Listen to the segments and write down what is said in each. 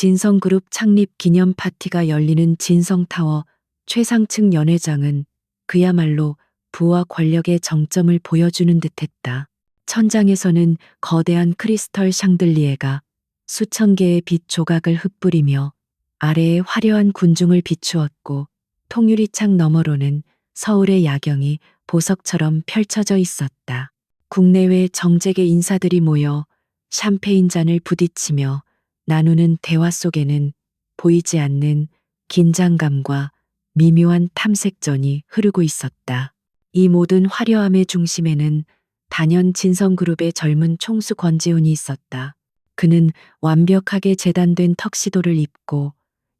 진성그룹 창립 기념 파티가 열리는 진성타워 최상층 연회장은 그야말로 부와 권력의 정점을 보여주는 듯했다. 천장에서는 거대한 크리스털 샹들리에가 수천 개의 빛 조각을 흩뿌리며 아래에 화려한 군중을 비추었고, 통유리창 너머로는 서울의 야경이 보석처럼 펼쳐져 있었다. 국내외 정재계 인사들이 모여 샴페인 잔을 부딪히며 나누는 대화 속에는 보이지 않는 긴장감과 미묘한 탐색전이 흐르고 있었다. 이 모든 화려함의 중심에는 단연 진성그룹의 젊은 총수 권지훈이 있었다. 그는 완벽하게 재단된 턱시도를 입고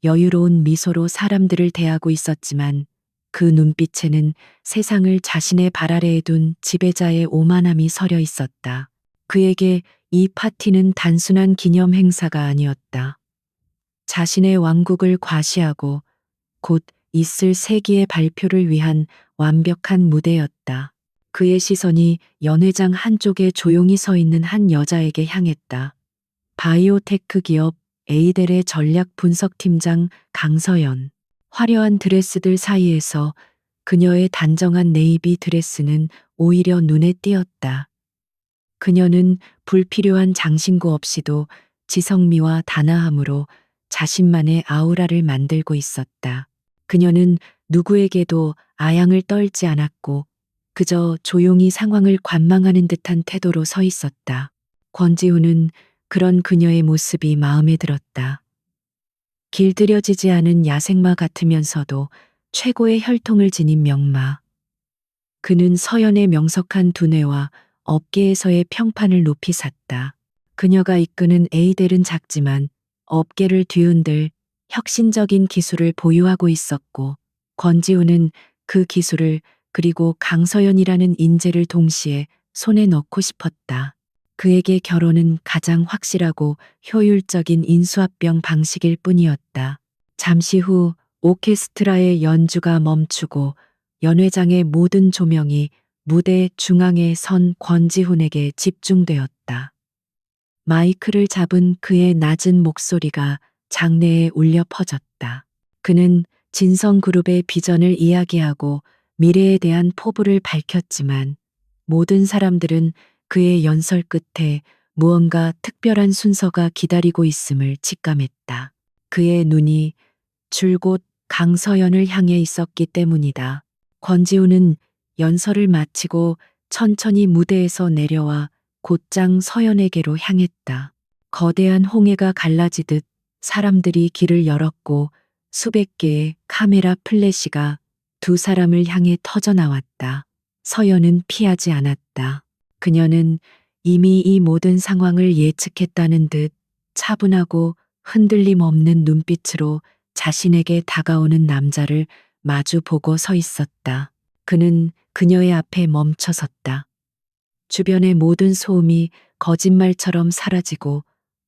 여유로운 미소로 사람들을 대하고 있었지만, 그 눈빛에는 세상을 자신의 발 아래에 둔 지배자의 오만함이 서려 있었다. 그에게 이 파티는 단순한 기념 행사가 아니었다. 자신의 왕국을 과시하고 곧 있을 세기의 발표를 위한 완벽한 무대였다. 그의 시선이 연회장 한쪽에 조용히 서 있는 한 여자에게 향했다. 바이오테크 기업 에이델의 전략 분석팀장 강서연. 화려한 드레스들 사이에서 그녀의 단정한 네이비 드레스는 오히려 눈에 띄었다. 그녀는 불필요한 장신구 없이도 지성미와 단아함으로 자신만의 아우라를 만들고 있었다. 그녀는 누구에게도 아양을 떨지 않았고 그저 조용히 상황을 관망하는 듯한 태도로 서 있었다. 권지훈은 그런 그녀의 모습이 마음에 들었다. 길들여지지 않은 야생마 같으면서도 최고의 혈통을 지닌 명마. 그는 서연의 명석한 두뇌와 업계에서의 평판을 높이 샀다. 그녀가 이끄는 에이델은 작지만 업계를 뒤흔들 혁신적인 기술을 보유하고 있었고, 권지훈은 그 기술을 그리고 강서연이라는 인재를 동시에 손에 넣고 싶었다. 그에게 결혼은 가장 확실하고 효율적인 인수합병 방식일 뿐이었다. 잠시 후 오케스트라의 연주가 멈추고 연회장의 모든 조명이 무대 중앙에 선 권지훈에게 집중되었다. 마이크를 잡은 그의 낮은 목소리가 장내에 울려 퍼졌다. 그는 진성그룹의 비전을 이야기하고 미래에 대한 포부를 밝혔지만, 모든 사람들은 그의 연설 끝에 무언가 특별한 순서가 기다리고 있음을 직감했다. 그의 눈이 줄곧 강서연을 향해 있었기 때문이다. 권지훈은 연설을 마치고 천천히 무대에서 내려와 곧장 서연에게로 향했다. 거대한 홍해가 갈라지듯 사람들이 길을 열었고 수백 개의 카메라 플래시가 두 사람을 향해 터져나왔다. 서연은 피하지 않았다. 그녀는 이미 이 모든 상황을 예측했다는 듯 차분하고 흔들림 없는 눈빛으로 자신에게 다가오는 남자를 마주 보고 서 있었다. 그는 그녀의 앞에 멈춰 섰다. 주변의 모든 소음이 거짓말처럼 사라지고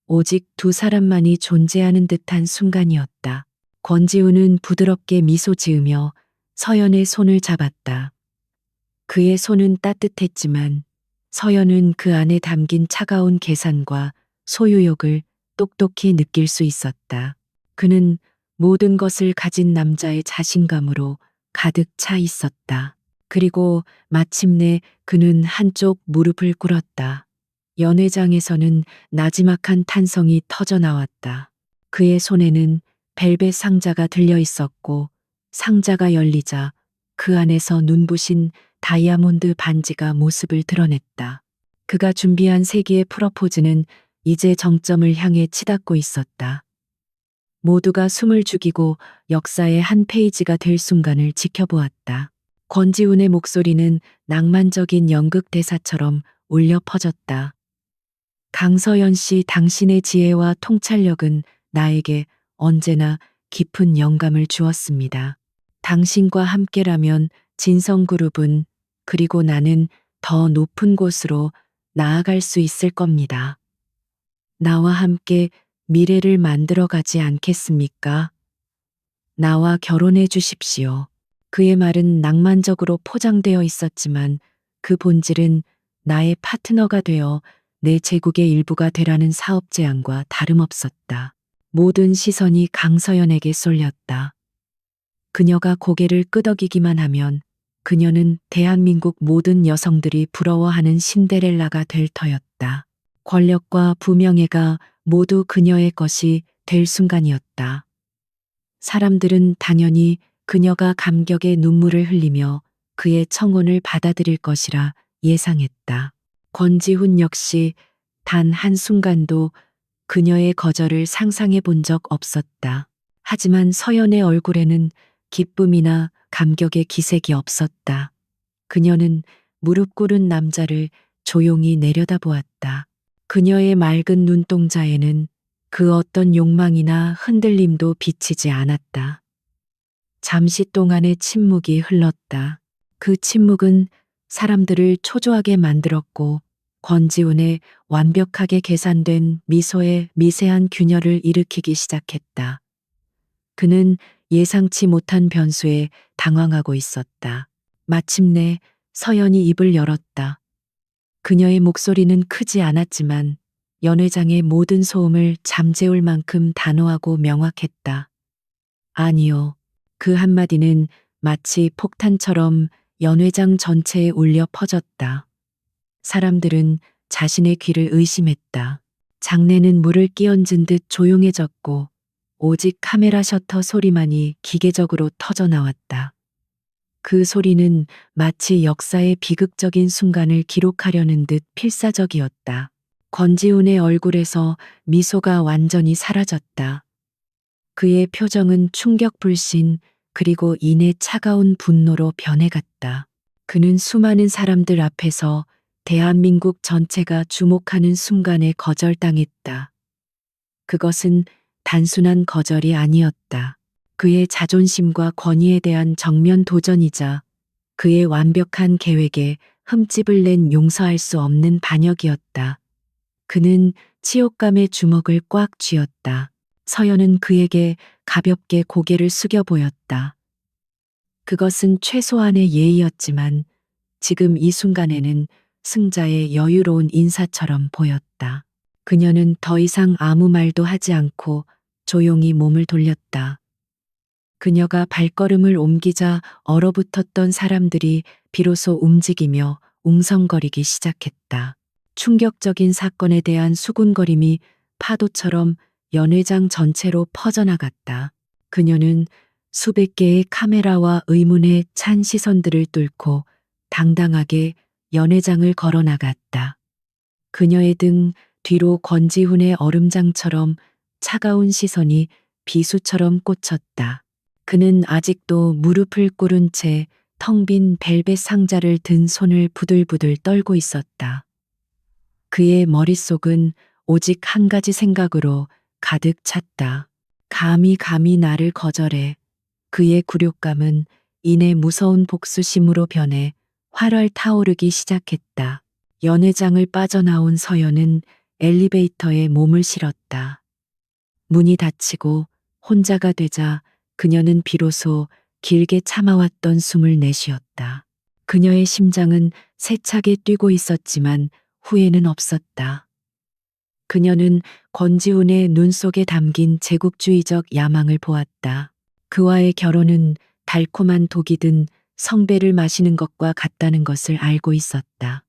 오직 두 사람만이 존재하는 듯한 순간이었다. 권지훈은 부드럽게 미소 지으며 서연의 손을 잡았다. 그의 손은 따뜻했지만 서연은 그 안에 담긴 차가운 계산과 소유욕을 똑똑히 느낄 수 있었다. 그는 모든 것을 가진 남자의 자신감으로 가득 차 있었다. 그리고 마침내 그는 한쪽 무릎을 꿇었다. 연회장에서는 나지막한 탄성이 터져 나왔다. 그의 손에는 벨벳 상자가 들려 있었고, 상자가 열리자 그 안에서 눈부신 다이아몬드 반지가 모습을 드러냈다. 그가 준비한 세기의 프러포즈는 이제 정점을 향해 치닫고 있었다. 모두가 숨을 죽이고 역사의 한 페이지가 될 순간을 지켜보았다. 권지훈의 목소리는 낭만적인 연극 대사처럼 울려 퍼졌다. 강서연 씨, 당신의 지혜와 통찰력은 나에게 언제나 깊은 영감을 주었습니다. 당신과 함께라면 진성그룹은, 그리고 나는 더 높은 곳으로 나아갈 수 있을 겁니다. 나와 함께 미래를 만들어 가지 않겠습니까? 나와 결혼해 주십시오. 그의 말은 낭만적으로 포장되어 있었지만 그 본질은 나의 파트너가 되어 내 제국의 일부가 되라는 사업 제안과 다름없었다. 모든 시선이 강서연에게 쏠렸다. 그녀가 고개를 끄덕이기만 하면 그녀는 대한민국 모든 여성들이 부러워하는 신데렐라가 될 터였다. 권력과 부명예가 모두 그녀의 것이 될 순간이었다. 사람들은 당연히 그녀가 감격의 눈물을 흘리며 그의 청혼을 받아들일 것이라 예상했다. 권지훈 역시 단 한순간도 그녀의 거절을 상상해 본 적 없었다. 하지만 서연의 얼굴에는 기쁨이나 감격의 기색이 없었다. 그녀는 무릎 꿇은 남자를 조용히 내려다보았다. 그녀의 맑은 눈동자에는 그 어떤 욕망이나 흔들림도 비치지 않았다. 잠시 동안의 침묵이 흘렀다. 그 침묵은 사람들을 초조하게 만들었고 권지훈의 완벽하게 계산된 미소에 미세한 균열을 일으키기 시작했다. 그는 예상치 못한 변수에 당황하고 있었다. 마침내 서연이 입을 열었다. 그녀의 목소리는 크지 않았지만 연 회장의 모든 소음을 잠재울 만큼 단호하고 명확했다. 아니요. 그 한마디는 마치 폭탄처럼 연 회장 전체에 울려 퍼졌다. 사람들은 자신의 귀를 의심했다. 장내는 물을 끼얹은 듯 조용해졌고 오직 카메라 셔터 소리만이 기계적으로 터져 나왔다. 그 소리는 마치 역사의 비극적인 순간을 기록하려는 듯 필사적이었다. 권지훈의 얼굴에서 미소가 완전히 사라졌다. 그의 표정은 충격 불신 그리고 이내 차가운 분노로 변해갔다. 그는 수많은 사람들 앞에서 대한민국 전체가 주목하는 순간에 거절당했다. 그것은 단순한 거절이 아니었다. 그의 자존심과 권위에 대한 정면 도전이자 그의 완벽한 계획에 흠집을 낸 용서할 수 없는 반역이었다. 그는 치욕감의 주먹을 꽉 쥐었다. 서연은 그에게 가볍게 고개를 숙여 보였다. 그것은 최소한의 예의였지만 지금 이 순간에는 승자의 여유로운 인사처럼 보였다. 그녀는 더 이상 아무 말도 하지 않고 조용히 몸을 돌렸다. 그녀가 발걸음을 옮기자 얼어붙었던 사람들이 비로소 움직이며 웅성거리기 시작했다. 충격적인 사건에 대한 수군거림이 파도처럼 연 회장 전체로 퍼져나갔다. 그녀는 수백 개의 카메라와 의문의 찬 시선들을 뚫고 당당하게 연 회장을 걸어 나갔다. 그녀의 등 뒤로 권지훈의 얼음장처럼 차가운 시선이 비수처럼 꽂혔다. 그는 아직도 무릎을 꿇은 채 텅 빈 벨벳 상자를 든 손을 부들부들 떨고 있었다. 그의 머릿속은 오직 한 가지 생각으로 가득 찼다. 감히 나를 거절해. 그의 굴욕감은 이내 무서운 복수심으로 변해 활활 타오르기 시작했다. 연 회장을 빠져나온 서연은 엘리베이터에 몸을 실었다. 문이 닫히고 혼자가 되자 그녀는 비로소 길게 참아왔던 숨을 내쉬었다. 그녀의 심장은 세차게 뛰고 있었지만 후회는 없었다. 그녀는 권지훈의 눈 속에 담긴 제국주의적 야망을 보았다. 그와의 결혼은 달콤한 독이 든 성배를 마시는 것과 같다는 것을 알고 있었다.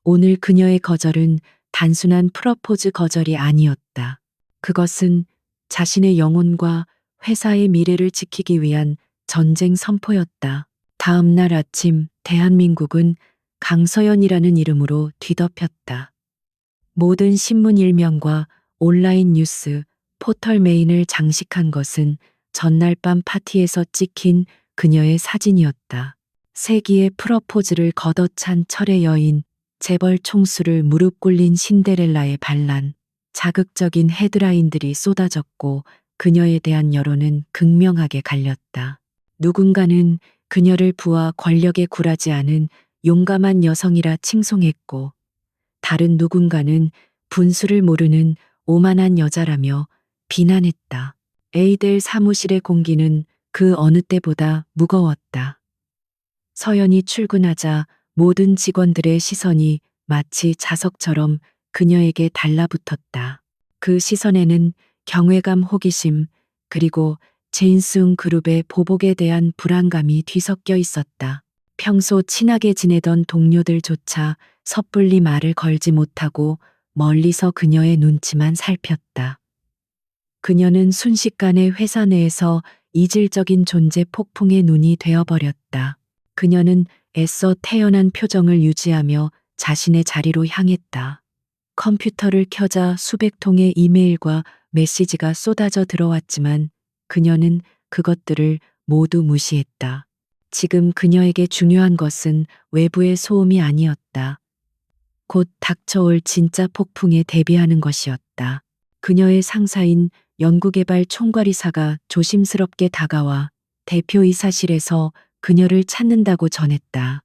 오늘 그녀의 거절은 단순한 프러포즈 거절이 아니었다. 그것은 자신의 영혼과 회사의 미래를 지키기 위한 전쟁 선포였다. 다음 날 아침 대한민국은 강서연이라는 이름으로 뒤덮였다. 모든 신문 일면과 온라인 뉴스, 포털 메인을 장식한 것은 전날 밤 파티에서 찍힌 그녀의 사진이었다. 세기의 프러포즈를 걷어찬 철의 여인, 재벌 총수를 무릎 꿇린 신데렐라의 반란, 자극적인 헤드라인들이 쏟아졌고 그녀에 대한 여론은 극명하게 갈렸다. 누군가는 그녀를 부와 권력에 굴하지 않은 용감한 여성이라 칭송했고 다른 누군가는 분수를 모르는 오만한 여자라며 비난했다. 에이델 사무실의 공기는 그 어느 때보다 무거웠다. 서연이 출근하자 모든 직원들의 시선이 마치 자석처럼 그녀에게 달라붙었다. 그 시선에는 경외감, 호기심, 그리고 제인스ung 그룹의 보복에 대한 불안감이 뒤섞여 있었다. 평소 친하게 지내던 동료들조차 섣불리 말을 걸지 못하고 멀리서 그녀의 눈치만 살폈다. 그녀는 순식간에 회사 내에서 이질적인 존재 폭풍의 눈이 되어버렸다. 그녀는 애써 태연한 표정을 유지하며 자신의 자리로 향했다. 컴퓨터를 켜자 수백 통의 이메일과 메시지가 쏟아져 들어왔지만 그녀는 그것들을 모두 무시했다. 지금 그녀에게 중요한 것은 외부의 소음이 아니었다. 곧 닥쳐올 진짜 폭풍에 대비하는 것이었다. 그녀의 상사인 연구개발 총괄이사가 조심스럽게 다가와 대표이사실에서 그녀를 찾는다고 전했다.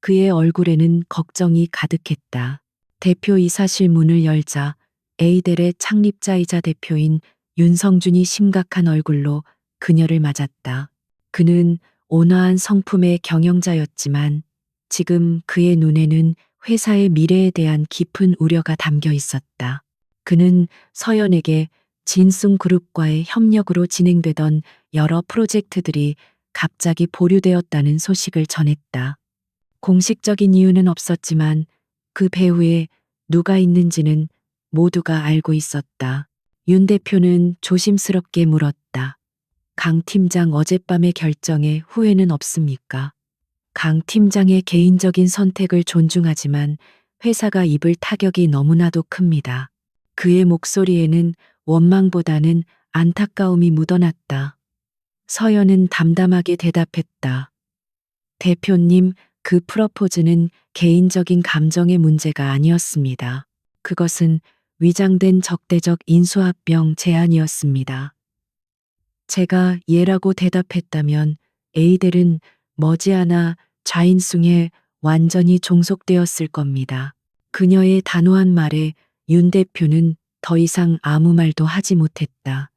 그의 얼굴에는 걱정이 가득했다. 대표이사실 문을 열자 에이델의 창립자이자 대표인 윤성준이 심각한 얼굴로 그녀를 맞았다. 그는 온화한 성품의 경영자였지만 지금 그의 눈에는 회사의 미래에 대한 깊은 우려가 담겨 있었다. 그는 서연에게 진숭 그룹과의 협력으로 진행되던 여러 프로젝트들이 갑자기 보류되었다는 소식을 전했다. 공식적인 이유는 없었지만 그 배후에 누가 있는지는 모두가 알고 있었다. 윤 대표는 조심스럽게 물었다. 강 팀장 어젯밤의 결정에 후회는 없습니까? 강 팀장의 개인적인 선택을 존중하지만 회사가 입을 타격이 너무나도 큽니다. 그의 목소리에는 원망보다는 안타까움이 묻어났다. 서연은 담담하게 대답했다. 대표님, 그 프러포즈는 개인적인 감정의 문제가 아니었습니다. 그것은 위장된 적대적 인수합병 제안이었습니다. 제가 예라고 대답했다면 에이델은 머지않아 좌인숭에 완전히 종속되었을 겁니다. 그녀의 단호한 말에 윤 대표는 더 이상 아무 말도 하지 못했다.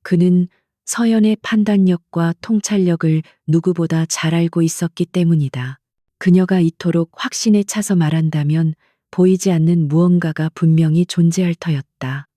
그는 서연의 판단력과 통찰력을 누구보다 잘 알고 있었기 때문이다. 그녀가 이토록 확신에 차서 말한다면 보이지 않는 무언가가 분명히 존재할 터였다.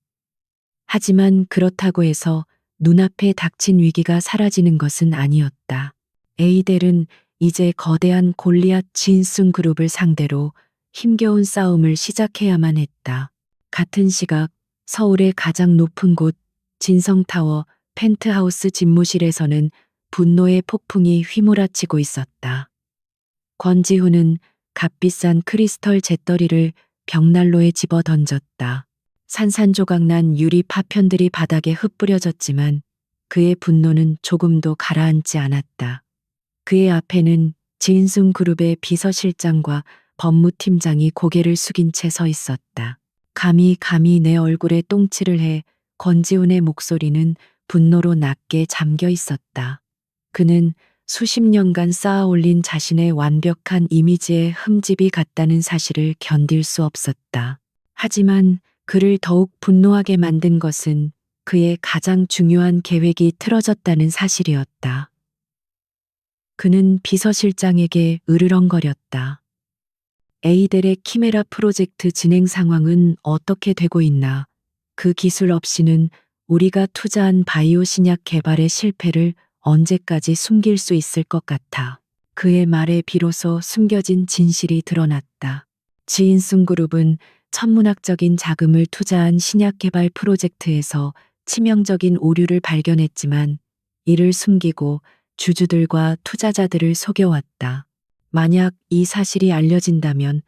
하지만 그렇다고 해서 눈앞에 닥친 위기가 사라지는 것은 아니었다. 에이델은 이제 거대한 골리앗 진숭 그룹을 상대로 힘겨운 싸움을 시작해야만 했다. 같은 시각 서울의 가장 높은 곳 진성타워 펜트하우스 집무실에서는 분노의 폭풍이 휘몰아치고 있었다. 권지훈은 값비싼 크리스털 잿더리를 벽난로에 집어 던졌다. 산산조각난 유리 파편들이 바닥에 흩뿌려졌지만 그의 분노는 조금도 가라앉지 않았다. 그의 앞에는 진숭 그룹의 비서실장과 법무팀장이 고개를 숙인 채 서 있었다. 감히 내 얼굴에 똥칠을 해. 권지훈의 목소리는 분노로 낮게 잠겨 있었다. 그는 수십 년간 쌓아올린 자신의 완벽한 이미지에 흠집이 갔다는 사실을 견딜 수 없었다. 하지만 그를 더욱 분노하게 만든 것은 그의 가장 중요한 계획이 틀어졌다는 사실이었다. 그는 비서실장에게 으르렁거렸다. 에이델의 키메라 프로젝트 진행 상황은 어떻게 되고 있나? 그 기술 없이는 우리가 투자한 바이오 신약 개발의 실패를 언제까지 숨길 수 있을 것 같아. 그의 말에 비로소 숨겨진 진실이 드러났다. 지인숭 그룹은 천문학적인 자금을 투자한 신약 개발 프로젝트에서 치명적인 오류를 발견했지만 이를 숨기고 주주들과 투자자들을 속여왔다. 만약 이 사실이 알려진다면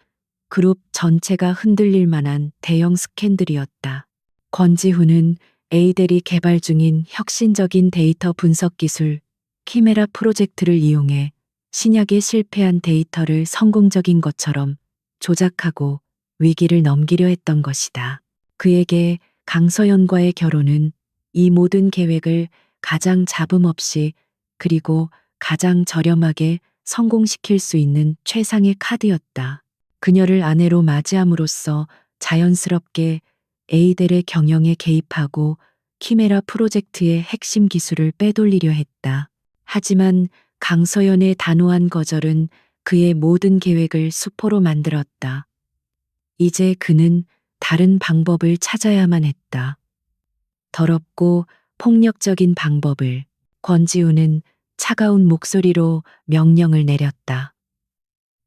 그룹 전체가 흔들릴 만한 대형 스캔들이었다. 권지훈은 에이델이 개발 중인 혁신적인 데이터 분석 기술 키메라 프로젝트를 이용해 신약에 실패한 데이터를 성공적인 것처럼 조작하고 위기를 넘기려 했던 것이다. 그에게 강서연과의 결혼은 이 모든 계획을 가장 잡음 없이 그리고 가장 저렴하게 성공시킬 수 있는 최상의 카드였다. 그녀를 아내로 맞이함으로써 자연스럽게 에이델의 경영에 개입하고 키메라 프로젝트의 핵심 기술을 빼돌리려 했다. 하지만 강서연의 단호한 거절은 그의 모든 계획을 수포로 만들었다. 이제 그는 다른 방법을 찾아야만 했다. 더럽고 폭력적인 방법을. 권지우는 차가운 목소리로 명령을 내렸다.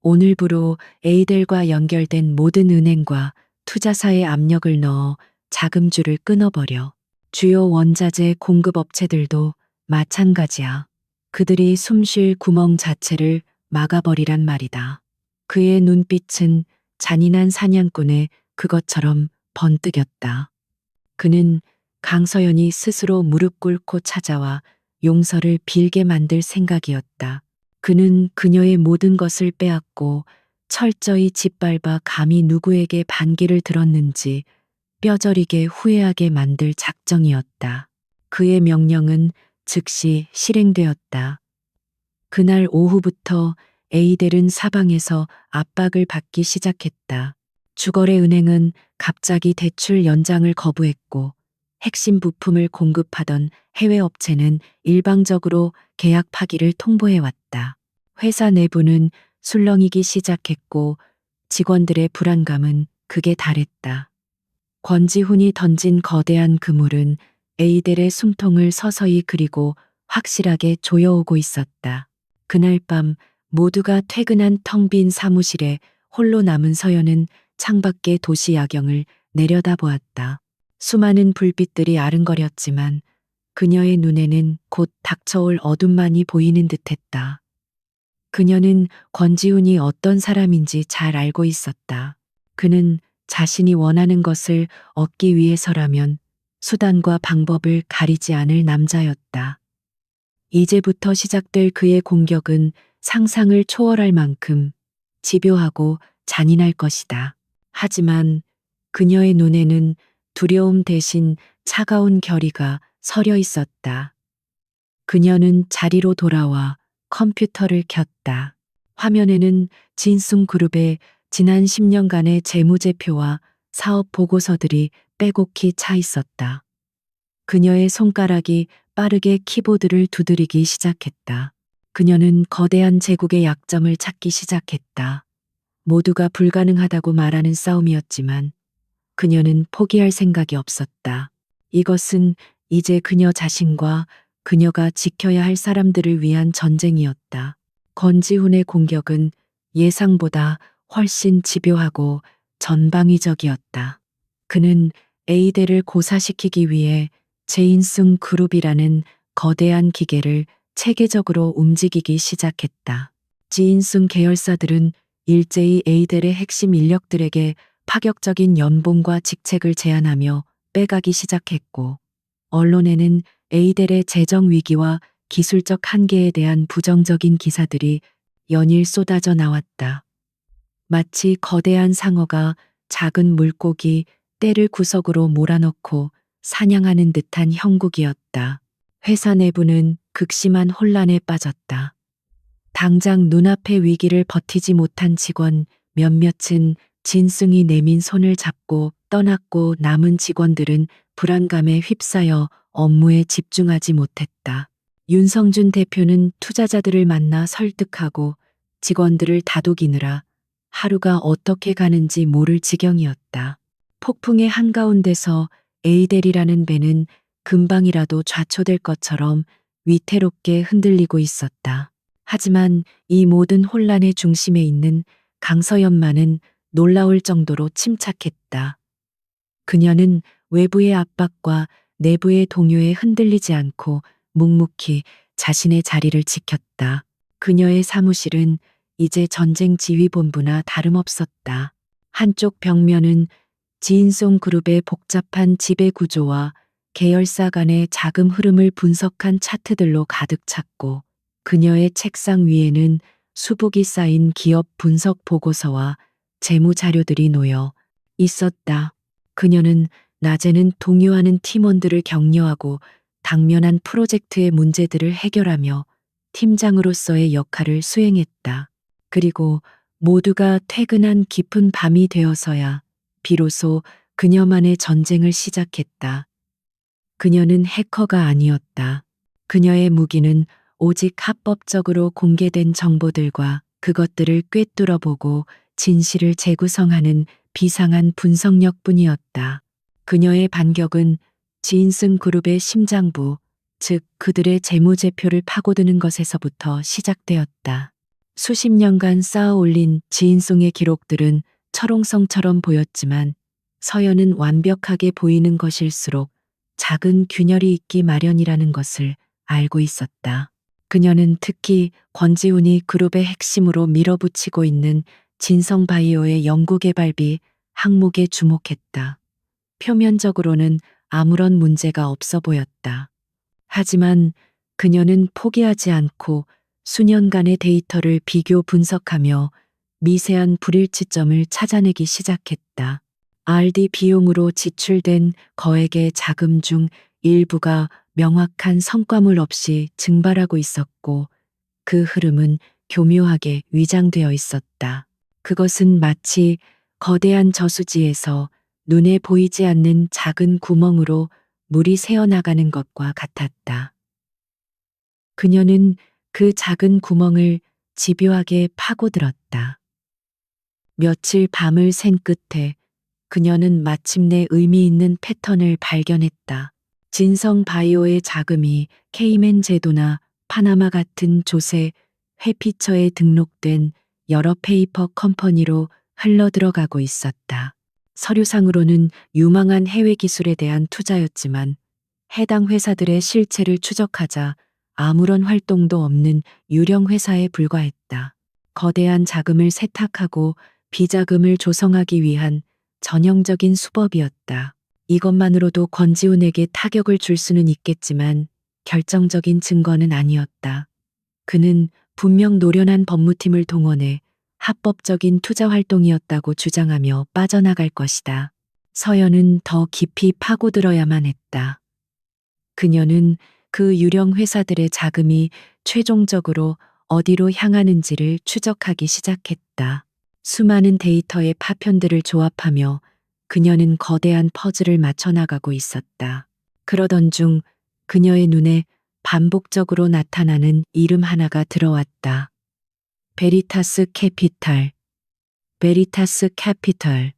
오늘부로 에이델과 연결된 모든 은행과 투자사에 압력을 넣어 자금줄을 끊어버려. 주요 원자재 공급업체들도 마찬가지야. 그들이 숨쉴 구멍 자체를 막아버리란 말이다. 그의 눈빛은 잔인한 사냥꾼의 그것처럼 번뜩였다. 그는 강서연이 스스로 무릎 꿇고 찾아와 용서를 빌게 만들 생각이었다. 그는 그녀의 모든 것을 빼앗고 철저히 짓밟아 감히 누구에게 반기를 들었는지 뼈저리게 후회하게 만들 작정이었다. 그의 명령은 즉시 실행되었다. 그날 오후부터 에이델은 사방에서 압박을 받기 시작했다. 주거래 은행은 갑자기 대출 연장을 거부했고 핵심 부품을 공급하던 해외 업체는 일방적으로 계약 파기를 통보해왔다. 회사 내부는 술렁이기 시작했고 직원들의 불안감은 극에 달했다. 권지훈이 던진 거대한 그물은 에이델의 숨통을 서서히 그리고 확실하게 조여오고 있었다. 그날 밤 모두가 퇴근한 텅 빈 사무실에 홀로 남은 서연은 창밖의 도시 야경을 내려다보았다. 수많은 불빛들이 아른거렸지만 그녀의 눈에는 곧 닥쳐올 어둠만이 보이는 듯했다. 그녀는 권지훈이 어떤 사람인지 잘 알고 있었다. 그는 자신이 원하는 것을 얻기 위해서라면 수단과 방법을 가리지 않을 남자였다. 이제부터 시작될 그의 공격은 상상을 초월할 만큼 집요하고 잔인할 것이다. 하지만 그녀의 눈에는 두려움 대신 차가운 결의가 서려 있었다. 그녀는 자리로 돌아와 컴퓨터를 켰다. 화면에는 진숭그룹의 지난 10년간의 재무제표와 사업 보고서들이 빼곡히 차 있었다. 그녀의 손가락이 빠르게 키보드를 두드리기 시작했다. 그녀는 거대한 제국의 약점을 찾기 시작했다. 모두가 불가능하다고 말하는 싸움이었지만 그녀는 포기할 생각이 없었다. 이것은 이제 그녀 자신과 그녀가 지켜야 할 사람들을 위한 전쟁이었다. 권지훈의 공격은 예상보다 훨씬 집요하고 전방위적이었다. 그는 에이델을 고사시키기 위해 제인숭 그룹이라는 거대한 기계를 체계적으로 움직이기 시작했다. 지인숭 계열사들은 일제히 에이델의 핵심 인력들에게 파격적인 연봉과 직책을 제안하며 빼가기 시작했고, 언론에는 에이델의 재정 위기와 기술적 한계에 대한 부정적인 기사들이 연일 쏟아져 나왔다. 마치 거대한 상어가 작은 물고기 떼를 구석으로 몰아넣고 사냥하는 듯한 형국이었다. 회사 내부는 극심한 혼란에 빠졌다. 당장 눈앞의 위기를 버티지 못한 직원 몇몇은 진승이 내민 손을 잡고 떠났고 남은 직원들은 불안감에 휩싸여 업무에 집중하지 못했다. 윤성준 대표는 투자자들을 만나 설득하고 직원들을 다독이느라 하루가 어떻게 가는지 모를 지경이었다. 폭풍의 한가운데서 에이델이라는 배는 금방이라도 좌초될 것처럼 위태롭게 흔들리고 있었다. 하지만 이 모든 혼란의 중심에 있는 강서연만은 놀라울 정도로 침착했다. 그녀는 외부의 압박과 내부의 동요에 흔들리지 않고 묵묵히 자신의 자리를 지켰다. 그녀의 사무실은 이제 전쟁 지휘본부나 다름없었다. 한쪽 벽면은 지인송 그룹의 복잡한 지배 구조와 계열사 간의 자금 흐름을 분석한 차트들로 가득 찼고, 그녀의 책상 위에는 수북이 쌓인 기업 분석 보고서와 재무 자료들이 놓여 있었다. 그녀는 낮에는 동요하는 팀원들을 격려하고 당면한 프로젝트의 문제들을 해결하며 팀장으로서의 역할을 수행했다. 그리고 모두가 퇴근한 깊은 밤이 되어서야 비로소 그녀만의 전쟁을 시작했다. 그녀는 해커가 아니었다. 그녀의 무기는 오직 합법적으로 공개된 정보들과 그것들을 꿰뚫어보고 진실을 재구성하는 비상한 분석력뿐이었다. 그녀의 반격은 지인승 그룹의 심장부, 즉 그들의 재무제표를 파고드는 것에서부터 시작되었다. 수십 년간 쌓아 올린 지인송의 기록들은 철옹성처럼 보였지만 서연은 완벽하게 보이는 것일수록 작은 균열이 있기 마련이라는 것을 알고 있었다. 그녀는 특히 권지훈이 그룹의 핵심으로 밀어붙이고 있는 진성바이오의 연구개발비 항목에 주목했다. 표면적으로는 아무런 문제가 없어 보였다. 하지만 그녀는 포기하지 않고 수년간의 데이터를 비교 분석하며 미세한 불일치점을 찾아내기 시작했다. R&D 비용으로 지출된 거액의 자금 중 일부가 명확한 성과물 없이 증발하고 있었고 그 흐름은 교묘하게 위장되어 있었다. 그것은 마치 거대한 저수지에서 눈에 보이지 않는 작은 구멍으로 물이 새어나가는 것과 같았다. 그녀는 그 작은 구멍을 집요하게 파고들었다. 며칠 밤을 샌 끝에 그녀는 마침내 의미 있는 패턴을 발견했다. 진성 바이오의 자금이 케이맨 제도나 파나마 같은 조세 회피처에 등록된 여러 페이퍼 컴퍼니로 흘러들어가고 있었다. 서류상으로는 유망한 해외 기술에 대한 투자였지만 해당 회사들의 실체를 추적하자 아무런 활동도 없는 유령 회사에 불과했다. 거대한 자금을 세탁하고 비자금을 조성하기 위한 전형적인 수법이었다. 이것만으로도 권지훈에게 타격을 줄 수는 있겠지만 결정적인 증거는 아니었다. 그는 분명 노련한 법무팀을 동원해 합법적인 투자 활동이었다고 주장하며 빠져나갈 것이다. 서연은 더 깊이 파고들어야만 했다. 그녀는 그 유령 회사들의 자금이 최종적으로 어디로 향하는지를 추적하기 시작했다. 수많은 데이터의 파편들을 조합하며 그녀는 거대한 퍼즐을 맞춰나가고 있었다. 그러던 중 그녀의 눈에 반복적으로 나타나는 이름 하나가 들어왔다. 베리타스 캐피탈. 베리타스 캐피털.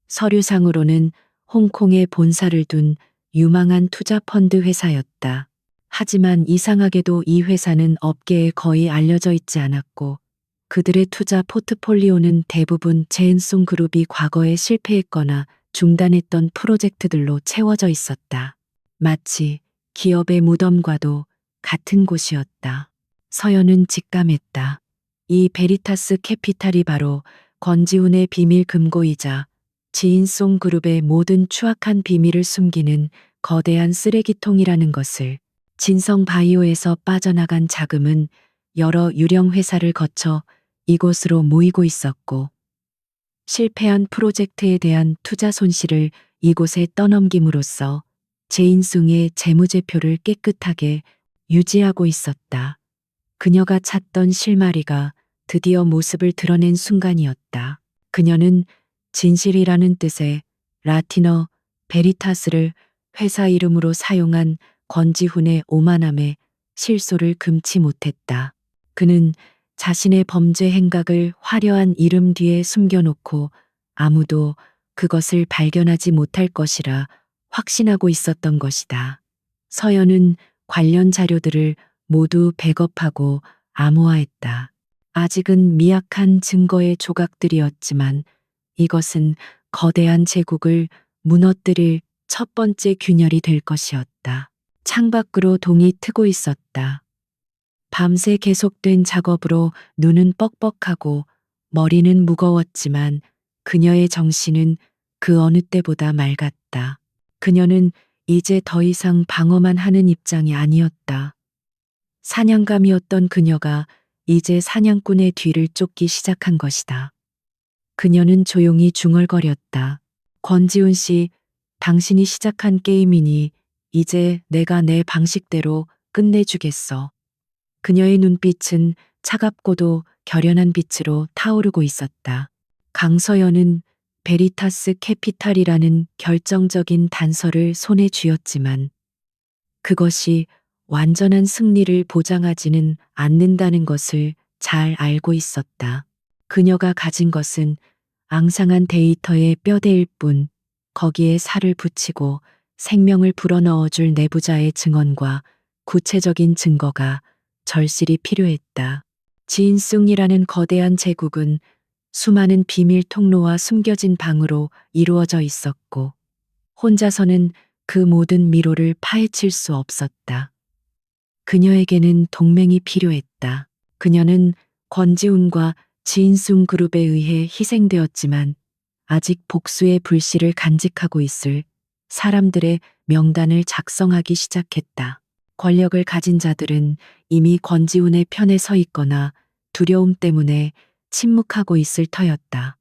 서류상으로는 홍콩에 본사를 둔 유망한 투자 펀드 회사였다. 하지만 이상하게도 이 회사는 업계에 거의 알려져 있지 않았고 그들의 투자 포트폴리오는 대부분 제인송 그룹이 과거에 실패했거나 중단했던 프로젝트들로 채워져 있었다. 마치 기업의 무덤과도 같은 곳이었다. 서연은 직감했다. 이 베리타스 캐피탈이 바로 권지훈의 비밀 금고이자 지인송 그룹의 모든 추악한 비밀을 숨기는 거대한 쓰레기통이라는 것을. 진성 바이오에서 빠져나간 자금은 여러 유령 회사를 거쳐 이곳으로 모이고 있었고 실패한 프로젝트에 대한 투자 손실을 이곳에 떠넘김으로써 제인숭의 재무제표를 깨끗하게 유지하고 있었다. 그녀가 찾던 실마리가 드디어 모습을 드러낸 순간이었다. 그녀는 진실이라는 뜻의 라틴어 베리타스를 회사 이름으로 사용한 권지훈의 오만함에 실소를 금치 못했다. 그는 자신의 범죄 행각을 화려한 이름 뒤에 숨겨놓고 아무도 그것을 발견하지 못할 것이라 확신하고 있었던 것이다. 서연은 관련 자료들을 모두 백업하고 암호화했다. 아직은 미약한 증거의 조각들이었지만 이것은 거대한 제국을 무너뜨릴 첫 번째 균열이 될 것이었다. 창밖으로 동이 트고 있었다. 밤새 계속된 작업으로 눈은 뻑뻑하고 머리는 무거웠지만 그녀의 정신은 그 어느 때보다 맑았다. 그녀는 이제 더 이상 방어만 하는 입장이 아니었다. 사냥감이었던 그녀가 이제 사냥꾼의 뒤를 쫓기 시작한 것이다. 그녀는 조용히 중얼거렸다. 권지훈 씨, 당신이 시작한 게임이니 이제 내가 내 방식대로 끝내주겠어. 그녀의 눈빛은 차갑고도 결연한 빛으로 타오르고 있었다. 강서연은 베리타스 캐피탈이라는 결정적인 단서를 손에 쥐었지만 그것이 완전한 승리를 보장하지는 않는다는 것을 잘 알고 있었다. 그녀가 가진 것은 앙상한 데이터의 뼈대일 뿐 거기에 살을 붙이고 생명을 불어넣어줄 내부자의 증언과 구체적인 증거가 절실히 필요했다. 지인숭이라는 거대한 제국은 수많은 비밀 통로와 숨겨진 방으로 이루어져 있었고, 혼자서는 그 모든 미로를 파헤칠 수 없었다. 그녀에게는 동맹이 필요했다. 그녀는 권지훈과 지인숭 그룹에 의해 희생되었지만 아직 복수의 불씨를 간직하고 있을 사람들의 명단을 작성하기 시작했다. 권력을 가진 자들은 이미 권지훈의 편에 서 있거나 두려움 때문에 침묵하고 있을 터였다.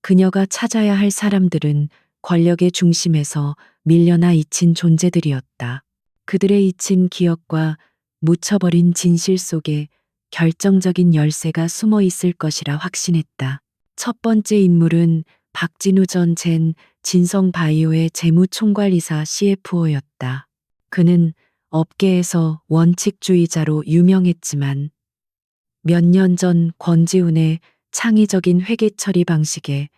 그녀가 찾아야 할 사람들은 권력의 중심에서 밀려나 잊힌 존재들이었다. 그들의 잊힌 기억과 묻혀버린 진실 속에 결정적인 열쇠가 숨어 있을 것이라 확신했다. 첫 번째 인물은 박진우 전 진성바이오의 재무총괄이사 CFO였다. 그는 업계에서 원칙주의자로 유명했지만 몇 년 전 권지훈의 창의적인 회계 처리 방식에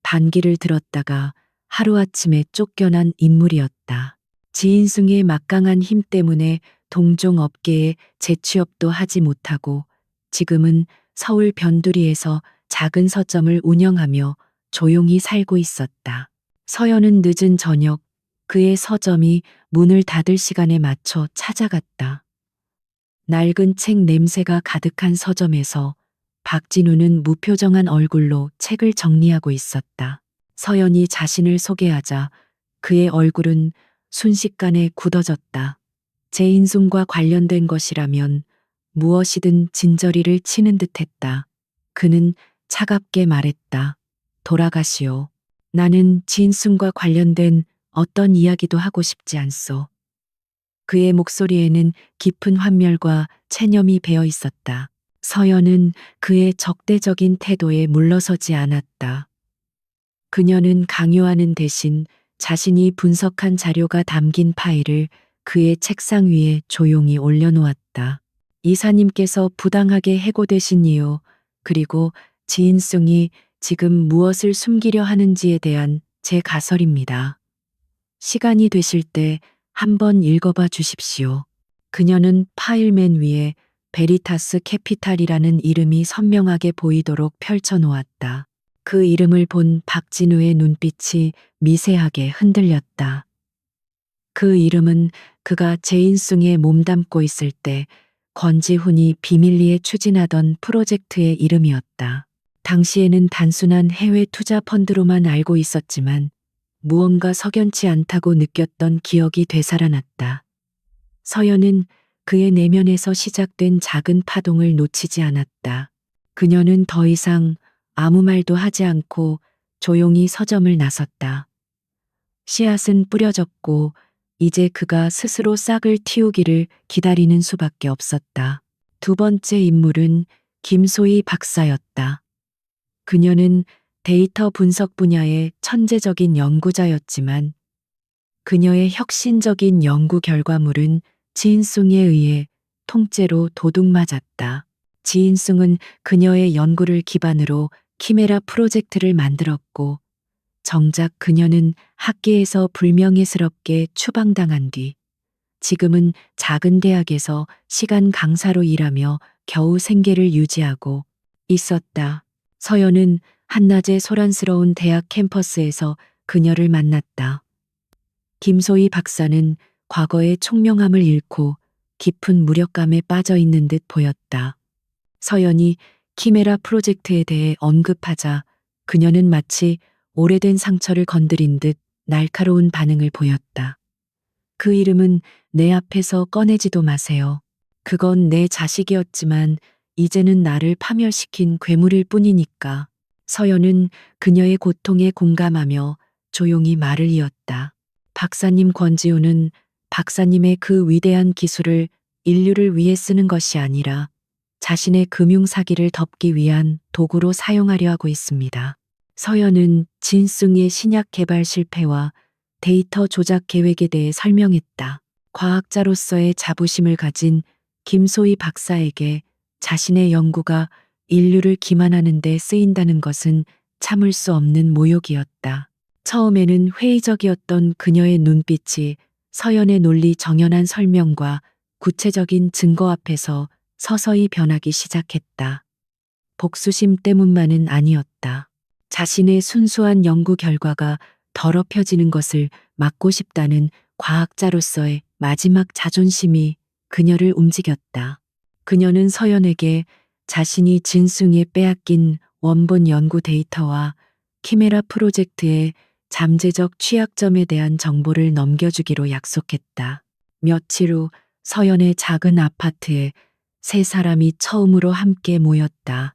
반기를 들었다가 하루아침에 쫓겨난 인물이었다. 지인승의 막강한 힘 때문에 동종 업계에 재취업도 하지 못하고 지금은 서울 변두리에서 작은 서점을 운영하며 조용히 살고 있었다. 서연은 늦은 저녁 그의 서점이 문을 닫을 시간에 맞춰 찾아갔다. 낡은 책 냄새가 가득한 서점에서 박진우는 무표정한 얼굴로 책을 정리하고 있었다. 서연이 자신을 소개하자 그의 얼굴은 순식간에 굳어졌다. 제인숭과 관련된 것이라면 무엇이든 진저리를 치는 듯했다. 그는 차갑게 말했다. 돌아가시오. 나는 진순과 관련된 어떤 이야기도 하고 싶지 않소. 그의 목소리에는 깊은 환멸과 체념이 배어 있었다. 서연은 그의 적대적인 태도에 물러서지 않았다. 그녀는 강요하는 대신 자신이 분석한 자료가 담긴 파일을 그의 책상 위에 조용히 올려놓았다. 이사님께서 부당하게 해고되신 이유, 그리고 지인숭이 지금 무엇을 숨기려 하는지에 대한 제 가설입니다. 시간이 되실 때 한번 읽어봐 주십시오. 그녀는 파일 맨 위에 베리타스 캐피탈이라는 이름이 선명하게 보이도록 펼쳐놓았다. 그 이름을 본 박진우의 눈빛이 미세하게 흔들렸다. 그 이름은 그가 제인숭에 몸담고 있을 때 권지훈이 비밀리에 추진하던 프로젝트의 이름이었다. 당시에는 단순한 해외 투자 펀드로만 알고 있었지만 무언가 석연치 않다고 느꼈던 기억이 되살아났다. 서연은 그의 내면에서 시작된 작은 파동을 놓치지 않았다. 그녀는 더 이상 아무 말도 하지 않고 조용히 서점을 나섰다. 씨앗은 뿌려졌고 이제 그가 스스로 싹을 틔우기를 기다리는 수밖에 없었다. 두 번째 인물은 김소희 박사였다. 그녀는 데이터 분석 분야의 천재적인 연구자였지만 그녀의 혁신적인 연구 결과물은 지인숭에 의해 통째로 도둑맞았다. 지인숭은 그녀의 연구를 기반으로 키메라 프로젝트를 만들었고 정작 그녀는 학계에서 불명예스럽게 추방당한 뒤 지금은 작은 대학에서 시간 강사로 일하며 겨우 생계를 유지하고 있었다. 서연은 한낮의 소란스러운 대학 캠퍼스에서 그녀를 만났다. 김소희 박사는 과거의 총명함을 잃고 깊은 무력감에 빠져 있는 듯 보였다. 서연이 키메라 프로젝트에 대해 언급하자 그녀는 마치 오래된 상처를 건드린 듯 날카로운 반응을 보였다. 그 이름은 내 앞에서 꺼내지도 마세요. 그건 내 자식이었지만 이제는 나를 파멸시킨 괴물일 뿐이니까. 서연은 그녀의 고통에 공감하며 조용히 말을 이었다. 박사님 권지우는 박사님의 그 위대한 기술을 인류를 위해 쓰는 것이 아니라 자신의 금융 사기를 덮기 위한 도구로 사용하려 하고 있습니다. 서연은 진숭의 신약 개발 실패와 데이터 조작 계획에 대해 설명했다. 과학자로서의 자부심을 가진 김소희 박사에게 자신의 연구가 인류를 기만하는 데 쓰인다는 것은 참을 수 없는 모욕이었다. 처음에는 회의적이었던 그녀의 눈빛이 서연의 논리 정연한 설명과 구체적인 증거 앞에서 서서히 변하기 시작했다. 복수심 때문만은 아니었다. 자신의 순수한 연구 결과가 더럽혀지는 것을 막고 싶다는 과학자로서의 마지막 자존심이 그녀를 움직였다. 그녀는 서연에게 자신이 진숭에 빼앗긴 원본 연구 데이터와 키메라 프로젝트의 잠재적 취약점에 대한 정보를 넘겨주기로 약속했다. 며칠 후 서연의 작은 아파트에 세 사람이 처음으로 함께 모였다.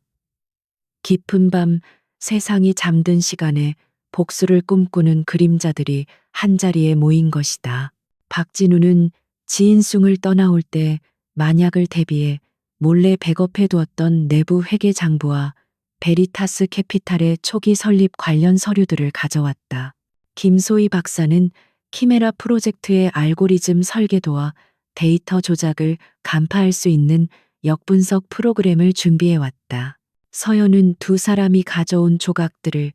깊은 밤 세상이 잠든 시간에 복수를 꿈꾸는 그림자들이 한자리에 모인 것이다. 박진우는 지인숭을 떠나올 때 만약을 대비해 몰래 백업해 두었던 내부 회계 장부와 베리타스 캐피탈의 초기 설립 관련 서류들을 가져왔다. 김소희 박사는 키메라 프로젝트의 알고리즘 설계도와 데이터 조작을 간파할 수 있는 역분석 프로그램을 준비해 왔다. 서연은 두 사람이 가져온 조각들을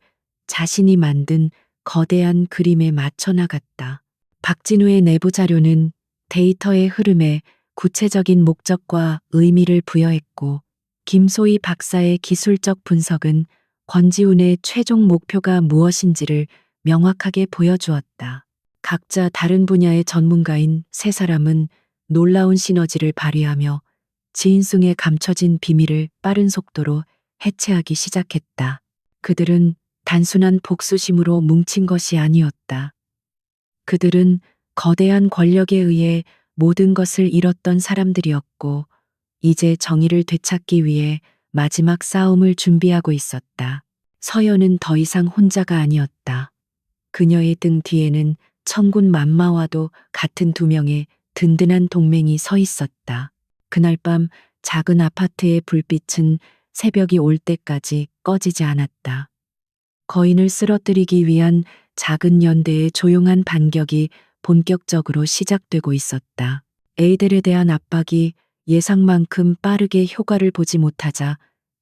자신이 만든 거대한 그림에 맞춰 나갔다. 박진우의 내부 자료는 데이터의 흐름에 구체적인 목적과 의미를 부여했고, 김소희 박사의 기술적 분석은 권지훈의 최종 목표가 무엇인지를 명확하게 보여주었다. 각자 다른 분야의 전문가인 세 사람은 놀라운 시너지를 발휘하며 지인숭에 감춰진 비밀을 빠른 속도로 해체하기 시작했다. 그들은 단순한 복수심으로 뭉친 것이 아니었다. 그들은 거대한 권력에 의해 모든 것을 잃었던 사람들이었고, 이제 정의를 되찾기 위해 마지막 싸움을 준비하고 있었다. 서연은 더 이상 혼자가 아니었다. 그녀의 등 뒤에는 천군 만마와도 같은 두 명의 든든한 동맹이 서 있었다. 그날 밤 작은 아파트의 불빛은 새벽이 올 때까지 꺼지지 않았다. 거인을 쓰러뜨리기 위한 작은 연대의 조용한 반격이 본격적으로 시작되고 있었다. 에이델에 대한 압박이 예상만큼 빠르게 효과를 보지 못하자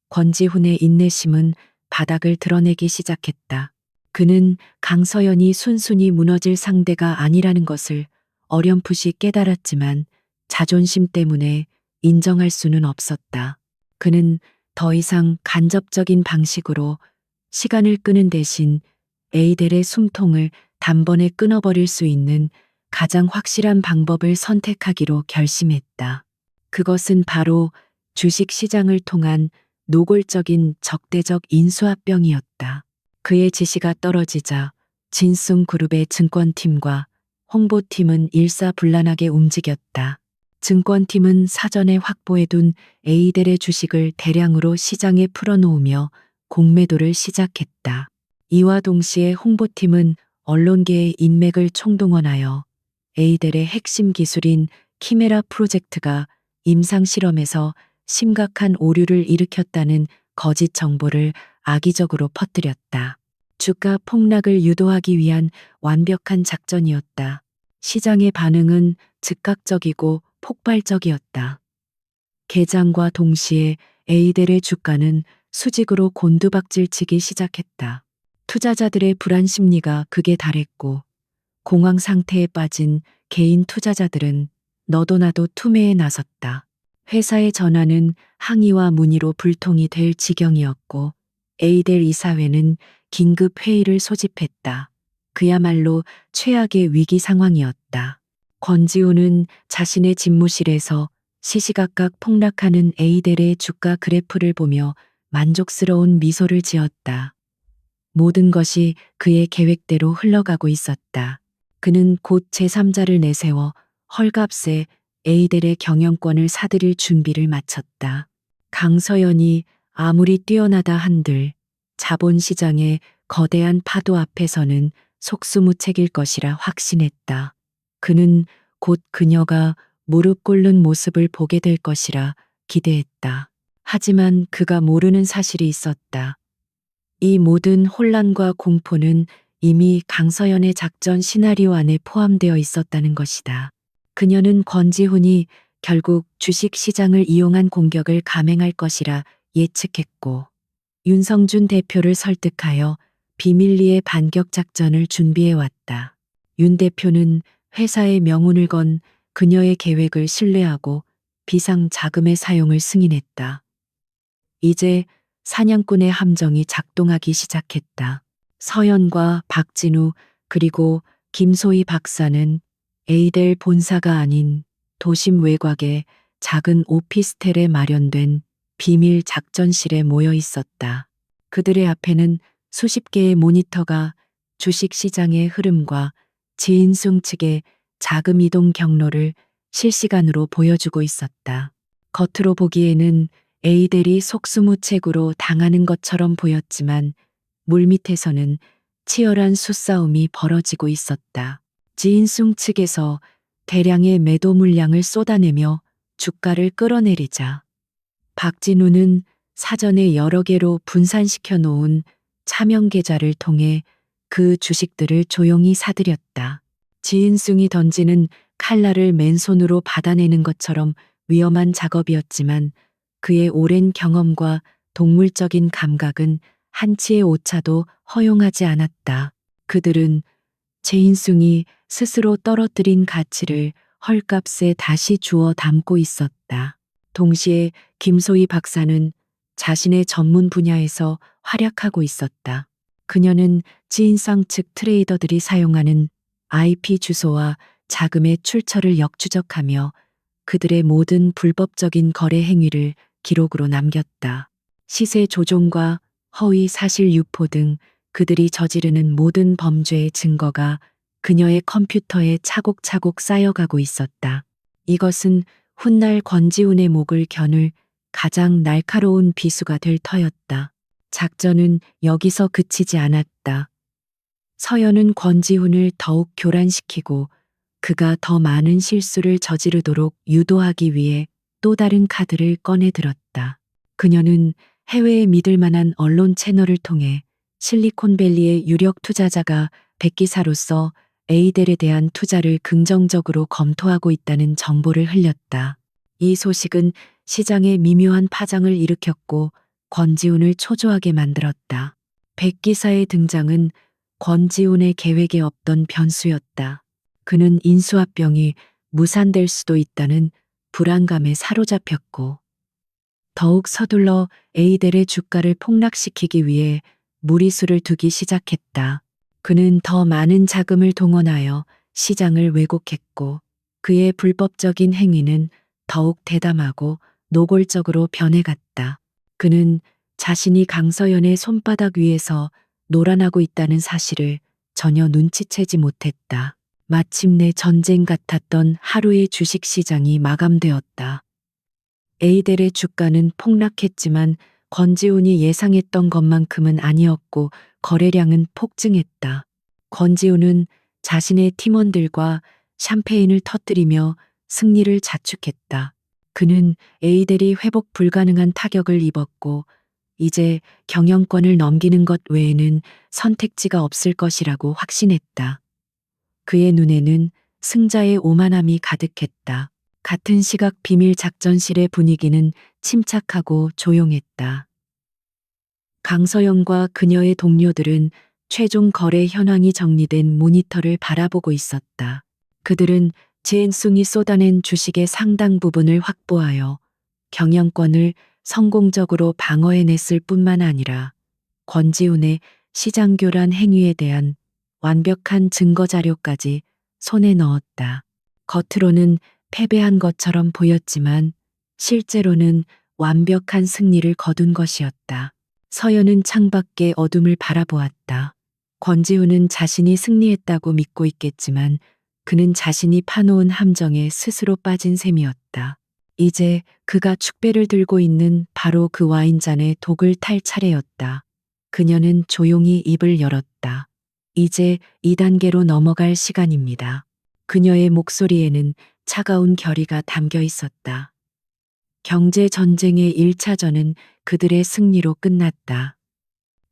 권지훈의 인내심은 바닥을 드러내기 시작했다. 그는 강서연이 순순히 무너질 상대가 아니라는 것을 어렴풋이 깨달았지만 자존심 때문에 인정할 수는 없었다. 그는 더 이상 간접적인 방식으로 시간을 끄는 대신 에이델의 숨통을 단번에 끊어버릴 수 있는 가장 확실한 방법을 선택하기로 결심했다. 그것은 바로 주식 시장을 통한 노골적인 적대적 인수합병이었다. 그의 지시가 떨어지자 진숭그룹의 증권팀과 홍보팀은 일사불란하게 움직였다. 증권팀은 사전에 확보해둔 에이델의 주식을 대량으로 시장에 풀어놓으며 공매도를 시작했다. 이와 동시에 홍보팀은 언론계의 인맥을 총동원하여 에이델의 핵심 기술인 키메라 프로젝트가 임상실험에서 심각한 오류를 일으켰다는 거짓 정보를 악의적으로 퍼뜨렸다. 주가 폭락을 유도하기 위한 완벽한 작전이었다. 시장의 반응은 즉각적이고 폭발적이었다. 개장과 동시에 에이델의 주가는 수직으로 곤두박질치기 시작했다. 투자자들의 불안 심리가 극에 달했고, 공황 상태에 빠진 개인 투자자들은 너도 나도 투매에 나섰다. 회사의 전화는 항의와 문의로 불통이 될 지경이었고, 에이델 이사회는 긴급 회의를 소집했다. 그야말로 최악의 위기 상황이었다. 권지훈은 자신의 집무실에서 시시각각 폭락하는 에이델의 주가 그래프를 보며 만족스러운 미소를 지었다. 모든 것이 그의 계획대로 흘러가고 있었다. 그는 곧 제3자를 내세워 헐값에 에이델의 경영권을 사들일 준비를 마쳤다. 강서연이 아무리 뛰어나다 한들 자본시장의 거대한 파도 앞에서는 속수무책일 것이라 확신했다. 그는 곧 그녀가 무릎 꿇는 모습을 보게 될 것이라 기대했다. 하지만 그가 모르는 사실이 있었다. 이 모든 혼란과 공포는 이미 강서연의 작전 시나리오 안에 포함되어 있었다는 것이다. 그녀는 권지훈이 결국 주식 시장을 이용한 공격을 감행할 것이라 예측했고, 윤성준 대표를 설득하여 비밀리에 반격 작전을 준비해 왔다. 윤 대표는 회사의 명운을 건 그녀의 계획을 신뢰하고 비상 자금의 사용을 승인했다. 이제 사냥꾼의 함정이 작동하기 시작했다. 서연과 박진우 그리고 김소희 박사는 에이델 본사가 아닌 도심 외곽의 작은 오피스텔에 마련된 비밀 작전실에 모여 있었다. 그들의 앞에는 수십 개의 모니터가 주식 시장의 흐름과 지인승 측의 자금 이동 경로를 실시간으로 보여주고 있었다. 겉으로 보기에는 에이델이 속수무책으로 당하는 것처럼 보였지만 물밑에서는 치열한 수싸움이 벌어지고 있었다. 지인승 측에서 대량의 매도 물량을 쏟아내며 주가를 끌어내리자 박진우는 사전에 여러 개로 분산시켜 놓은 차명 계좌를 통해 그 주식들을 조용히 사들였다. 지인승이 던지는 칼날을 맨손으로 받아내는 것처럼 위험한 작업이었지만 그의 오랜 경험과 동물적인 감각은 한치의 오차도 허용하지 않았다. 그들은 제인숭이 스스로 떨어뜨린 가치를 헐값에 다시 주워 담고 있었다. 동시에 김소희 박사는 자신의 전문 분야에서 활약하고 있었다. 그녀는 지인상 측 트레이더들이 사용하는 IP 주소와 자금의 출처를 역추적하며 그들의 모든 불법적인 거래 행위를 기록으로 남겼다. 시세 조종과 허위 사실 유포 등 그들이 저지르는 모든 범죄의 증거가 그녀의 컴퓨터에 차곡차곡 쌓여가고 있었다. 이것은 훗날 권지훈의 목을 겨눌 가장 날카로운 비수가 될 터였다. 작전은 여기서 그치지 않았다. 서연은 권지훈을 더욱 교란시키고 그가 더 많은 실수를 저지르도록 유도하기 위해 또 다른 카드를 꺼내 들었다. 그녀는 해외에 믿을 만한 언론 채널을 통해 실리콘밸리의 유력 투자자가 백기사로서 에이델에 대한 투자를 긍정적으로 검토하고 있다는 정보를 흘렸다. 이 소식은 시장에 미묘한 파장을 일으켰고 권지훈을 초조하게 만들었다. 백기사의 등장은 권지훈의 계획에 없던 변수였다. 그는 인수합병이 무산될 수도 있다는 불안감에 사로잡혔고 더욱 서둘러 에이델의 주가를 폭락시키기 위해 무리수를 두기 시작했다. 그는 더 많은 자금을 동원하여 시장을 왜곡했고 그의 불법적인 행위는 더욱 대담하고 노골적으로 변해갔다. 그는 자신이 강서연의 손바닥 위에서 놀아나고 있다는 사실을 전혀 눈치채지 못했다. 마침내 전쟁 같았던 하루의 주식시장이 마감되었다. 에이델의 주가는 폭락했지만 권지훈이 예상했던 것만큼은 아니었고 거래량은 폭증했다. 권지훈은 자신의 팀원들과 샴페인을 터뜨리며 승리를 자축했다. 그는 에이델이 회복 불가능한 타격을 입었고 이제 경영권을 넘기는 것 외에는 선택지가 없을 것이라고 확신했다. 그의 눈에는 승자의 오만함이 가득했다. 같은 시각 비밀 작전실의 분위기는 침착하고 조용했다. 강서영과 그녀의 동료들은 최종 거래 현황이 정리된 모니터를 바라보고 있었다. 그들은 제엔숭이 쏟아낸 주식의 상당 부분을 확보하여 경영권을 성공적으로 방어해냈을 뿐만 아니라 권지훈의 시장교란 행위에 대한 완벽한 증거 자료까지 손에 넣었다. 겉으로는 패배한 것처럼 보였지만 실제로는 완벽한 승리를 거둔 것이었다. 서연은 창밖의 어둠을 바라보았다. 권지훈은 자신이 승리했다고 믿고 있겠지만 그는 자신이 파놓은 함정에 스스로 빠진 셈이었다. 이제 그가 축배를 들고 있는 바로 그 와인잔에 독을 탈 차례였다. 그녀는 조용히 입을 열었다. 이제 2단계로 넘어갈 시간입니다. 그녀의 목소리에는 차가운 결의가 담겨 있었다. 경제 전쟁의 1차전은 그들의 승리로 끝났다.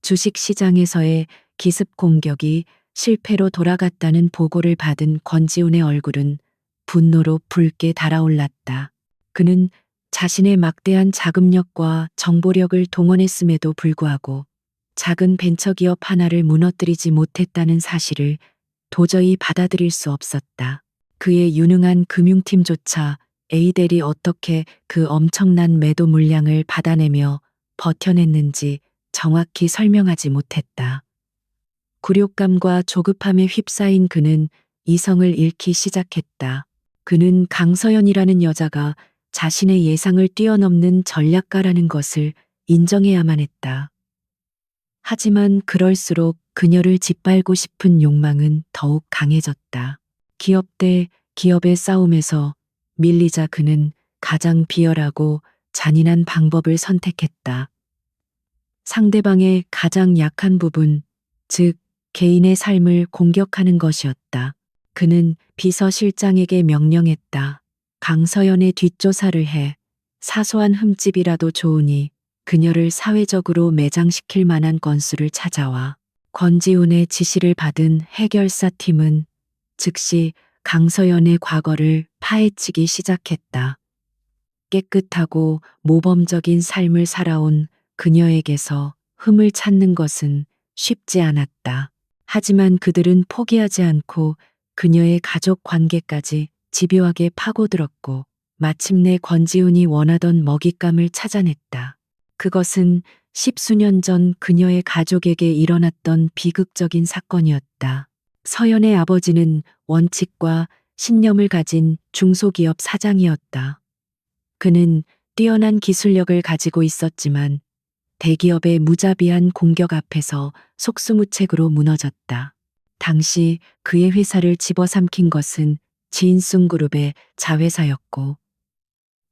주식 시장에서의 기습 공격이 실패로 돌아갔다는 보고를 받은 권지훈의 얼굴은 분노로 붉게 달아올랐다. 그는 자신의 막대한 자금력과 정보력을 동원했음에도 불구하고 작은 벤처기업 하나를 무너뜨리지 못했다는 사실을 도저히 받아들일 수 없었다. 그의 유능한 금융팀조차 에이델이 어떻게 그 엄청난 매도 물량을 받아내며 버텨냈는지 정확히 설명하지 못했다. 굴욕감과 조급함에 휩싸인 그는 이성을 잃기 시작했다. 그는 강서연이라는 여자가 자신의 예상을 뛰어넘는 전략가라는 것을 인정해야만 했다. 하지만 그럴수록 그녀를 짓밟고 싶은 욕망은 더욱 강해졌다. 기업 대 기업의 싸움에서 밀리자 그는 가장 비열하고 잔인한 방법을 선택했다. 상대방의 가장 약한 부분, 즉 개인의 삶을 공격하는 것이었다. 그는 비서실장에게 명령했다. 강서연의 뒷조사를 해 사소한 흠집이라도 좋으니 그녀를 사회적으로 매장시킬 만한 건수를 찾아와. 권지훈의 지시를 받은 해결사 팀은 즉시 강서연의 과거를 파헤치기 시작했다. 깨끗하고 모범적인 삶을 살아온 그녀에게서 흠을 찾는 것은 쉽지 않았다. 하지만 그들은 포기하지 않고 그녀의 가족 관계까지 집요하게 파고들었고 마침내 권지훈이 원하던 먹잇감을 찾아냈다. 그것은 십수년 전 그녀의 가족에게 일어났던 비극적인 사건이었다. 서연의 아버지는 원칙과 신념을 가진 중소기업 사장이었다. 그는 뛰어난 기술력을 가지고 있었지만 대기업의 무자비한 공격 앞에서 속수무책으로 무너졌다. 당시 그의 회사를 집어삼킨 것은 지인숭그룹의 자회사였고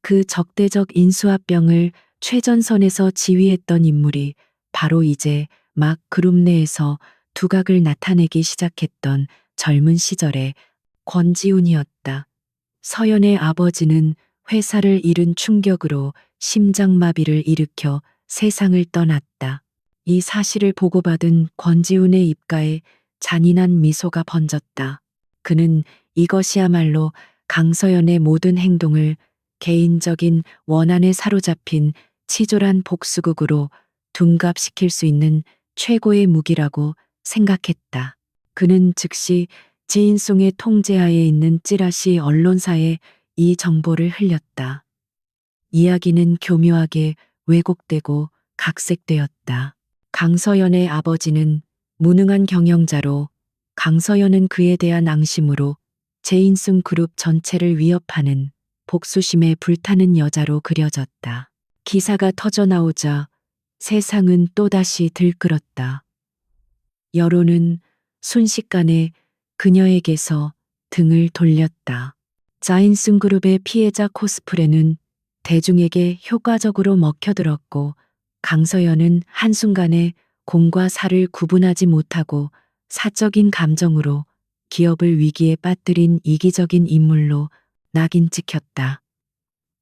그 적대적 인수합병을 최전선에서 지휘했던 인물이 바로 이제 막 그룹 내에서 두각을 나타내기 시작했던 젊은 시절의 권지훈이었다. 서연의 아버지는 회사를 잃은 충격으로 심장마비를 일으켜 세상을 떠났다. 이 사실을 보고받은 권지훈의 입가에 잔인한 미소가 번졌다. 그는 이것이야말로 강서연의 모든 행동을 개인적인 원한에 사로잡힌 치졸한 복수극으로 둔갑시킬 수 있는 최고의 무기라고 생각했다. 그는 즉시 지인송의 통제하에 있는 찌라시 언론사에 이 정보를 흘렸다. 이야기는 교묘하게 왜곡되고 각색되었다. 강서연의 아버지는 무능한 경영자로 강서연은 그에 대한 앙심으로 제인숭 그룹 전체를 위협하는 복수심에 불타는 여자로 그려졌다. 기사가 터져나오자 세상은 또다시 들끓었다. 여론은 순식간에 그녀에게서 등을 돌렸다. 자인숭 그룹의 피해자 코스프레는 대중에게 효과적으로 먹혀들었고 강서연은 한순간에 공과 사를 구분하지 못하고 사적인 감정으로 기업을 위기에 빠뜨린 이기적인 인물로 낙인 찍혔다.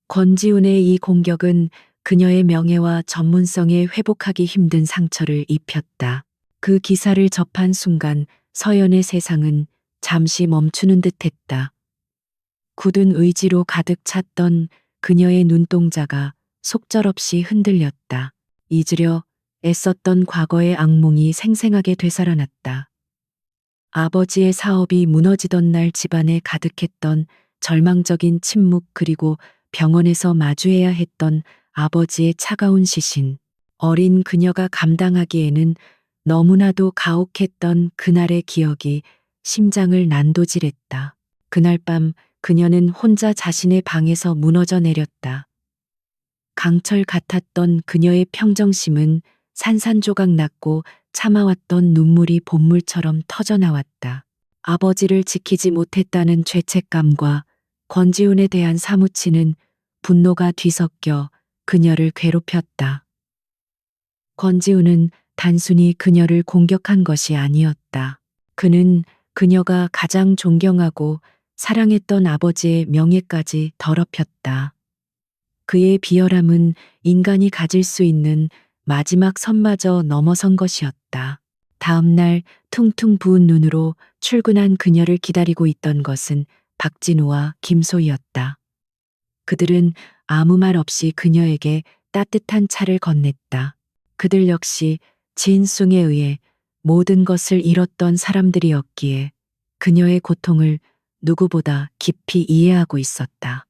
권지훈의 이 공격은 그녀의 명예와 전문성에 회복하기 힘든 상처를 입혔다. 그 기사를 접한 순간 서연의 세상은 잠시 멈추는 듯했다. 굳은 의지로 가득 찼던 그녀의 눈동자가 속절없이 흔들렸다. 잊으려 애썼던 과거의 악몽이 생생하게 되살아났다. 아버지의 사업이 무너지던 날 집안에 가득했던 절망적인 침묵 그리고 병원에서 마주해야 했던 아버지의 차가운 시신. 어린 그녀가 감당하기에는 너무나도 가혹했던 그날의 기억이 심장을 난도질했다. 그날 밤 그녀는 혼자 자신의 방에서 무너져 내렸다. 강철 같았던 그녀의 평정심은 산산조각 났고 참아왔던 눈물이 본물처럼 터져나왔다. 아버지를 지키지 못했다는 죄책감과 권지훈에 대한 사무치는 분노가 뒤섞여 그녀를 괴롭혔다. 권지훈은 단순히 그녀를 공격한 것이 아니었다. 그는 그녀가 가장 존경하고 사랑했던 아버지의 명예까지 더럽혔다. 그의 비열함은 인간이 가질 수 있는 마지막 선마저 넘어선 것이었다. 다음 날 퉁퉁 부은 눈으로 출근한 그녀를 기다리고 있던 것은 박진우와 김소희였다. 그들은 아무 말 없이 그녀에게 따뜻한 차를 건넸다. 그들 역시 진숭에 의해 모든 것을 잃었던 사람들이었기에 그녀의 고통을 누구보다 깊이 이해하고 있었다.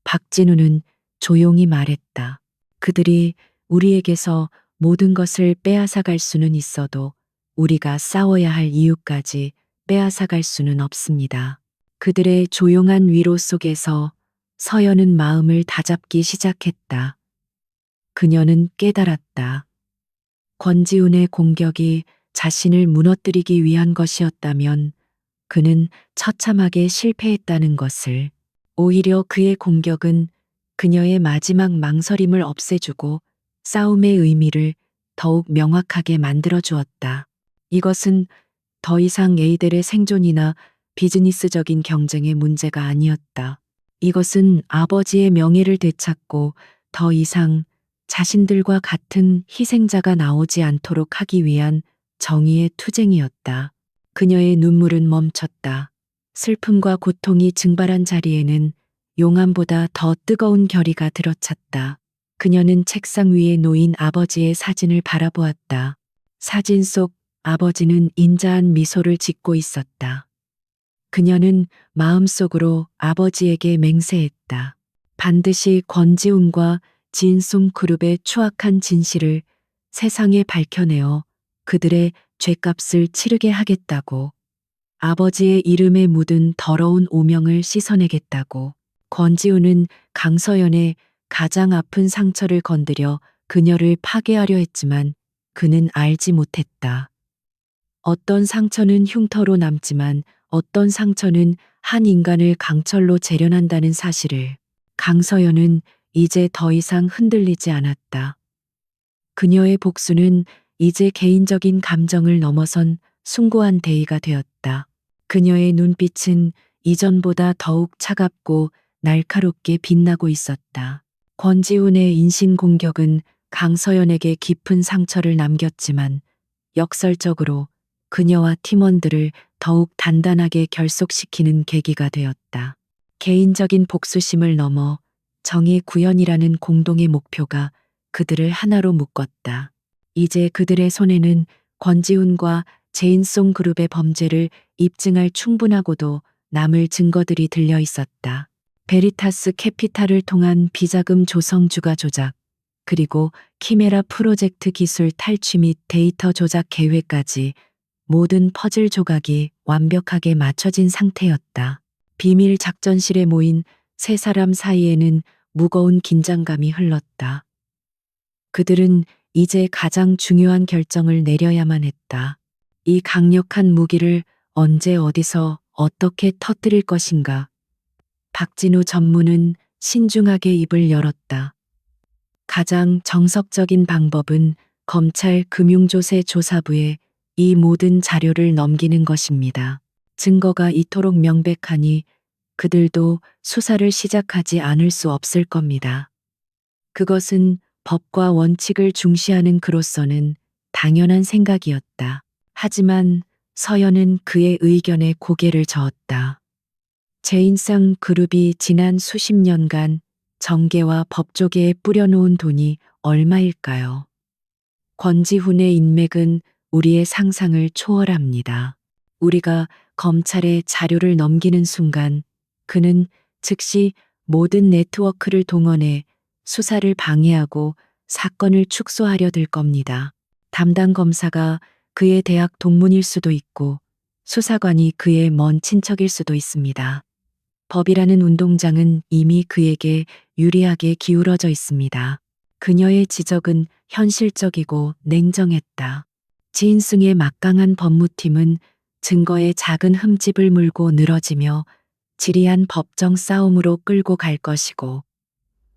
박진우는 조용히 말했다. 그들이 우리에게서 모든 것을 빼앗아갈 수는 있어도 우리가 싸워야 할 이유까지 빼앗아갈 수는 없습니다. 그들의 조용한 위로 속에서 서연은 마음을 다잡기 시작했다. 그녀는 깨달았다. 권지훈의 공격이 자신을 무너뜨리기 위한 것이었다면 그는 처참하게 실패했다는 것을. 오히려 그의 공격은 그녀의 마지막 망설임을 없애주고 싸움의 의미를 더욱 명확하게 만들어 주었다. 이것은 더 이상 에이델의 생존이나 비즈니스적인 경쟁의 문제가 아니었다. 이것은 아버지의 명예를 되찾고 더 이상 자신들과 같은 희생자가 나오지 않도록 하기 위한 정의의 투쟁이었다. 그녀의 눈물은 멈췄다. 슬픔과 고통이 증발한 자리에는 용암보다 더 뜨거운 결의가 들어찼다. 그녀는 책상 위에 놓인 아버지의 사진을 바라보았다. 사진 속 아버지는 인자한 미소를 짓고 있었다. 그녀는 마음속으로 아버지에게 맹세했다. 반드시 권지훈과 진송 그룹의 추악한 진실을 세상에 밝혀내어 그들의 죗값을 치르게 하겠다고. 아버지의 이름에 묻은 더러운 오명을 씻어내겠다고. 권지훈은 강서연의 가장 아픈 상처를 건드려 그녀를 파괴하려 했지만 그는 알지 못했다. 어떤 상처는 흉터로 남지만 어떤 상처는 한 인간을 강철로 재련한다는 사실을. 강서연은 이제 더 이상 흔들리지 않았다. 그녀의 복수는 이제 개인적인 감정을 넘어선 숭고한 대의가 되었다. 그녀의 눈빛은 이전보다 더욱 차갑고 날카롭게 빛나고 있었다. 권지훈의 인신공격은 강서연에게 깊은 상처를 남겼지만 역설적으로 그녀와 팀원들을 더욱 단단하게 결속시키는 계기가 되었다. 개인적인 복수심을 넘어 정의 구현이라는 공동의 목표가 그들을 하나로 묶었다. 이제 그들의 손에는 권지훈과 제인송 그룹의 범죄를 입증할 충분하고도 남을 증거들이 들려 있었다. 베리타스 캐피탈을 통한 비자금 조성 주가 조작, 그리고 키메라 프로젝트 기술 탈취 및 데이터 조작 계획까지 모든 퍼즐 조각이 완벽하게 맞춰진 상태였다. 비밀 작전실에 모인 세 사람 사이에는 무거운 긴장감이 흘렀다. 그들은 이제 가장 중요한 결정을 내려야만 했다. 이 강력한 무기를 언제 어디서 어떻게 터뜨릴 것인가. 박진우 전무는 신중하게 입을 열었다. 가장 정석적인 방법은 검찰 금융조세 조사부에 이 모든 자료를 넘기는 것입니다. 증거가 이토록 명백하니 그들도 수사를 시작하지 않을 수 없을 겁니다. 그것은 법과 원칙을 중시하는 그로서는 당연한 생각이었다. 하지만 서연은 그의 의견에 고개를 저었다. 제인상 그룹이 지난 수십 년간 정계와 법조계에 뿌려놓은 돈이 얼마일까요? 권지훈의 인맥은 우리의 상상을 초월합니다. 우리가 검찰에 자료를 넘기는 순간 그는 즉시 모든 네트워크를 동원해 수사를 방해하고 사건을 축소하려 들 겁니다. 담당 검사가 그의 대학 동문일 수도 있고 수사관이 그의 먼 친척일 수도 있습니다. 법이라는 운동장은 이미 그에게 유리하게 기울어져 있습니다. 그녀의 지적은 현실적이고 냉정했다. 지인승의 막강한 법무팀은 증거의 작은 흠집을 물고 늘어지며 지리한 법정 싸움으로 끌고 갈 것이고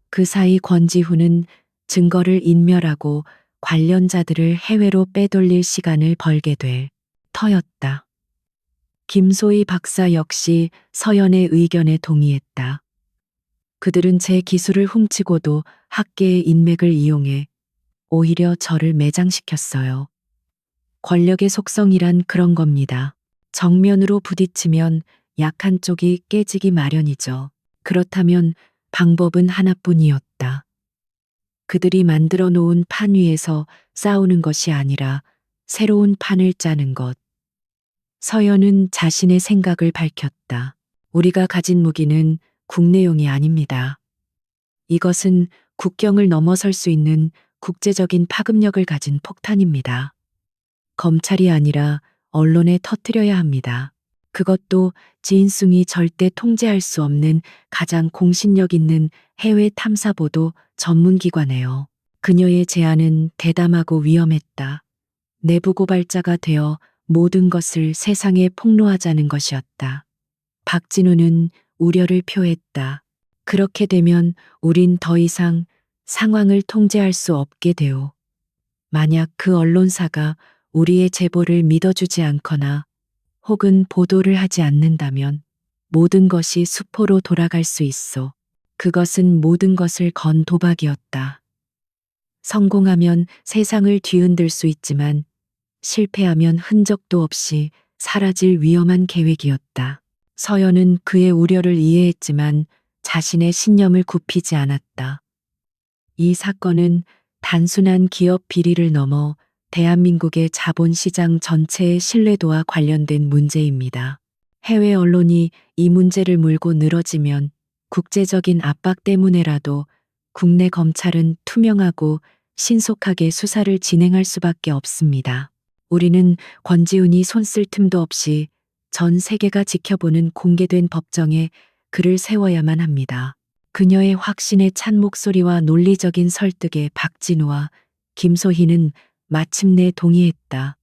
그 사이 권지훈은 증거를 인멸하고 관련자들을 해외로 빼돌릴 시간을 벌게 될 터였다. 김소희 박사 역시 서연의 의견에 동의했다. 그들은 제 기술을 훔치고도 학계의 인맥을 이용해 오히려 저를 매장시켰어요. 권력의 속성이란 그런 겁니다. 정면으로 부딪히면 약한 쪽이 깨지기 마련이죠. 그렇다면 방법은 하나뿐이었다. 그들이 만들어 놓은 판 위에서 싸우는 것이 아니라 새로운 판을 짜는 것. 서연은 자신의 생각을 밝혔다. 우리가 가진 무기는 국내용이 아닙니다. 이것은 국경을 넘어설 수 있는 국제적인 파급력을 가진 폭탄입니다. 검찰이 아니라 언론에 터뜨려야 합니다. 그것도 지인숭이 절대 통제할 수 없는 가장 공신력 있는 해외 탐사보도 전문기관에요. 그녀의 제안은 대담하고 위험했다. 내부 고발자가 되어 모든 것을 세상에 폭로하자는 것이었다. 박진우는 우려를 표했다. 그렇게 되면 우린 더 이상 상황을 통제할 수 없게 되오. 만약 그 언론사가 우리의 제보를 믿어주지 않거나 혹은 보도를 하지 않는다면 모든 것이 수포로 돌아갈 수 있어. 그것은 모든 것을 건 도박이었다. 성공하면 세상을 뒤흔들 수 있지만 실패하면 흔적도 없이 사라질 위험한 계획이었다. 서연은 그의 우려를 이해했지만 자신의 신념을 굽히지 않았다. 이 사건은 단순한 기업 비리를 넘어 대한민국의 자본시장 전체의 신뢰도와 관련된 문제입니다. 해외 언론이 이 문제를 물고 늘어지면 국제적인 압박 때문에라도 국내 검찰은 투명하고 신속하게 수사를 진행할 수밖에 없습니다. 우리는 권지훈이 손쓸 틈도 없이 전 세계가 지켜보는 공개된 법정에 그를 세워야만 합니다. 그녀의 확신에 찬 목소리와 논리적인 설득에 박진우와 김소희는 마침내 동의했다.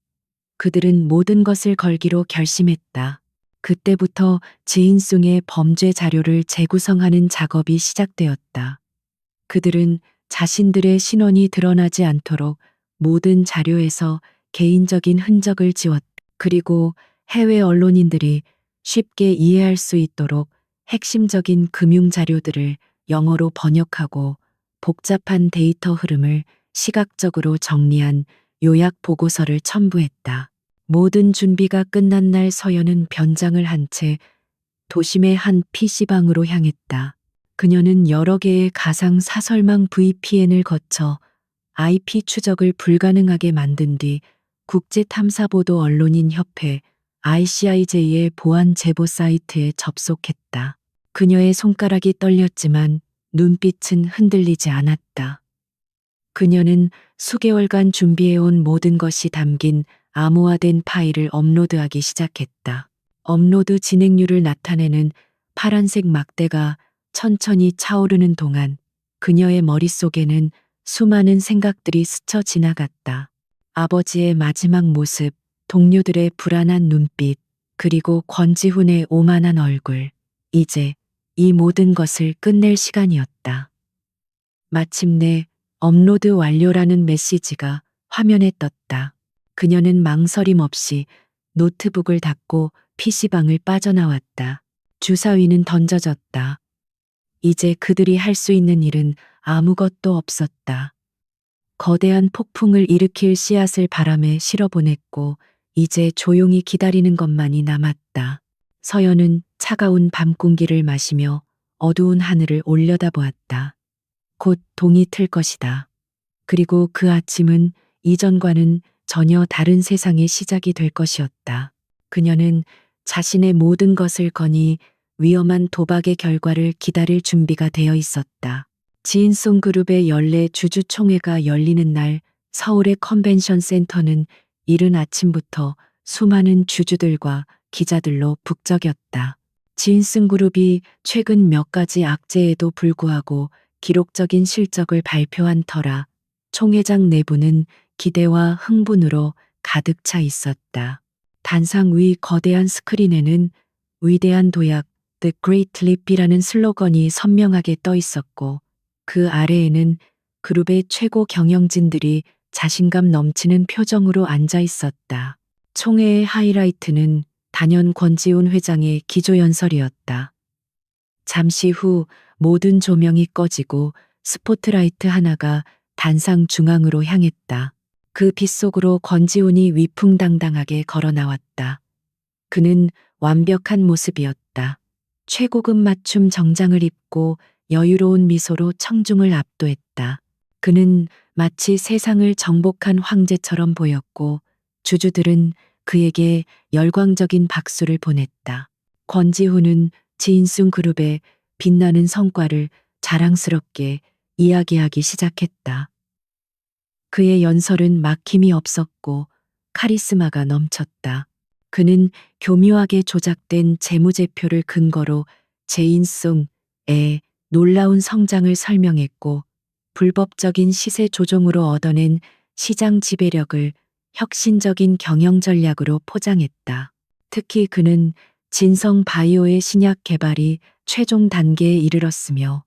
그들은 모든 것을 걸기로 결심했다. 그때부터 지인숭의 범죄 자료를 재구성하는 작업이 시작되었다. 그들은 자신들의 신원이 드러나지 않도록 모든 자료에서 개인적인 흔적을 지웠다. 그리고 해외 언론인들이 쉽게 이해할 수 있도록 핵심적인 금융 자료들을 영어로 번역하고 복잡한 데이터 흐름을 시각적으로 정리한 요약 보고서를 첨부했다. 모든 준비가 끝난 날 서연은 변장을 한 채 도심의 한 PC방으로 향했다. 그녀는 여러 개의 가상 사설망 VPN을 거쳐 IP 추적을 불가능하게 만든 뒤 국제탐사보도 언론인 협회 ICIJ의 보안 제보 사이트에 접속했다. 그녀의 손가락이 떨렸지만 눈빛은 흔들리지 않았다. 그녀는 수개월간 준비해온 모든 것이 담긴 암호화된 파일을 업로드하기 시작했다. 업로드 진행률을 나타내는 파란색 막대가 천천히 차오르는 동안 그녀의 머릿속에는 수많은 생각들이 스쳐 지나갔다. 아버지의 마지막 모습, 동료들의 불안한 눈빛, 그리고 권지훈의 오만한 얼굴. 이제 이 모든 것을 끝낼 시간이었다. 마침내 업로드 완료라는 메시지가 화면에 떴다. 그녀는 망설임 없이 노트북을 닫고 PC방을 빠져나왔다. 주사위는 던져졌다. 이제 그들이 할 수 있는 일은 아무것도 없었다. 거대한 폭풍을 일으킬 씨앗을 바람에 실어보냈고 이제 조용히 기다리는 것만이 남았다. 서연은 차가운 밤 공기를 마시며 어두운 하늘을 올려다보았다. 곧 동이 틀 것이다. 그리고 그 아침은 이전과는 전혀 다른 세상의 시작이 될 것이었다. 그녀는 자신의 모든 것을 거니 위험한 도박의 결과를 기다릴 준비가 되어 있었다. 지인송 그룹의 연례 주주총회가 열리는 날 서울의 컨벤션 센터는 이른 아침부터 수많은 주주들과 기자들로 북적였다. 지인승 그룹이 최근 몇 가지 악재에도 불구하고 기록적인 실적을 발표한 터라 총회장 내부는 기대와 흥분으로 가득 차 있었다. 단상 위 거대한 스크린에는 위대한 도약 The Great Leap이라는 슬로건이 선명하게 떠 있었고 그 아래에는 그룹의 최고 경영진들이 자신감 넘치는 표정으로 앉아 있었다. 총회의 하이라이트는 단연 권지훈 회장의 기조연설이었다. 잠시 후 모든 조명이 꺼지고 스포트라이트 하나가 단상 중앙으로 향했다. 그 빛 속으로 권지훈이 위풍당당하게 걸어 나왔다. 그는 완벽한 모습이었다. 최고급 맞춤 정장을 입고 여유로운 미소로 청중을 압도했다. 그는 마치 세상을 정복한 황제처럼 보였고 주주들은 그에게 열광적인 박수를 보냈다. 권지훈은 지인sun 그룹의 빛나는 성과를 자랑스럽게 이야기하기 시작했다. 그의 연설은 막힘이 없었고 카리스마가 넘쳤다. 그는 교묘하게 조작된 재무제표를 근거로 제인송의 놀라운 성장을 설명했고 불법적인 시세 조종으로 얻어낸 시장 지배력을 혁신적인 경영 전략으로 포장했다. 특히 그는 진성 바이오의 신약 개발이 최종 단계에 이르렀으며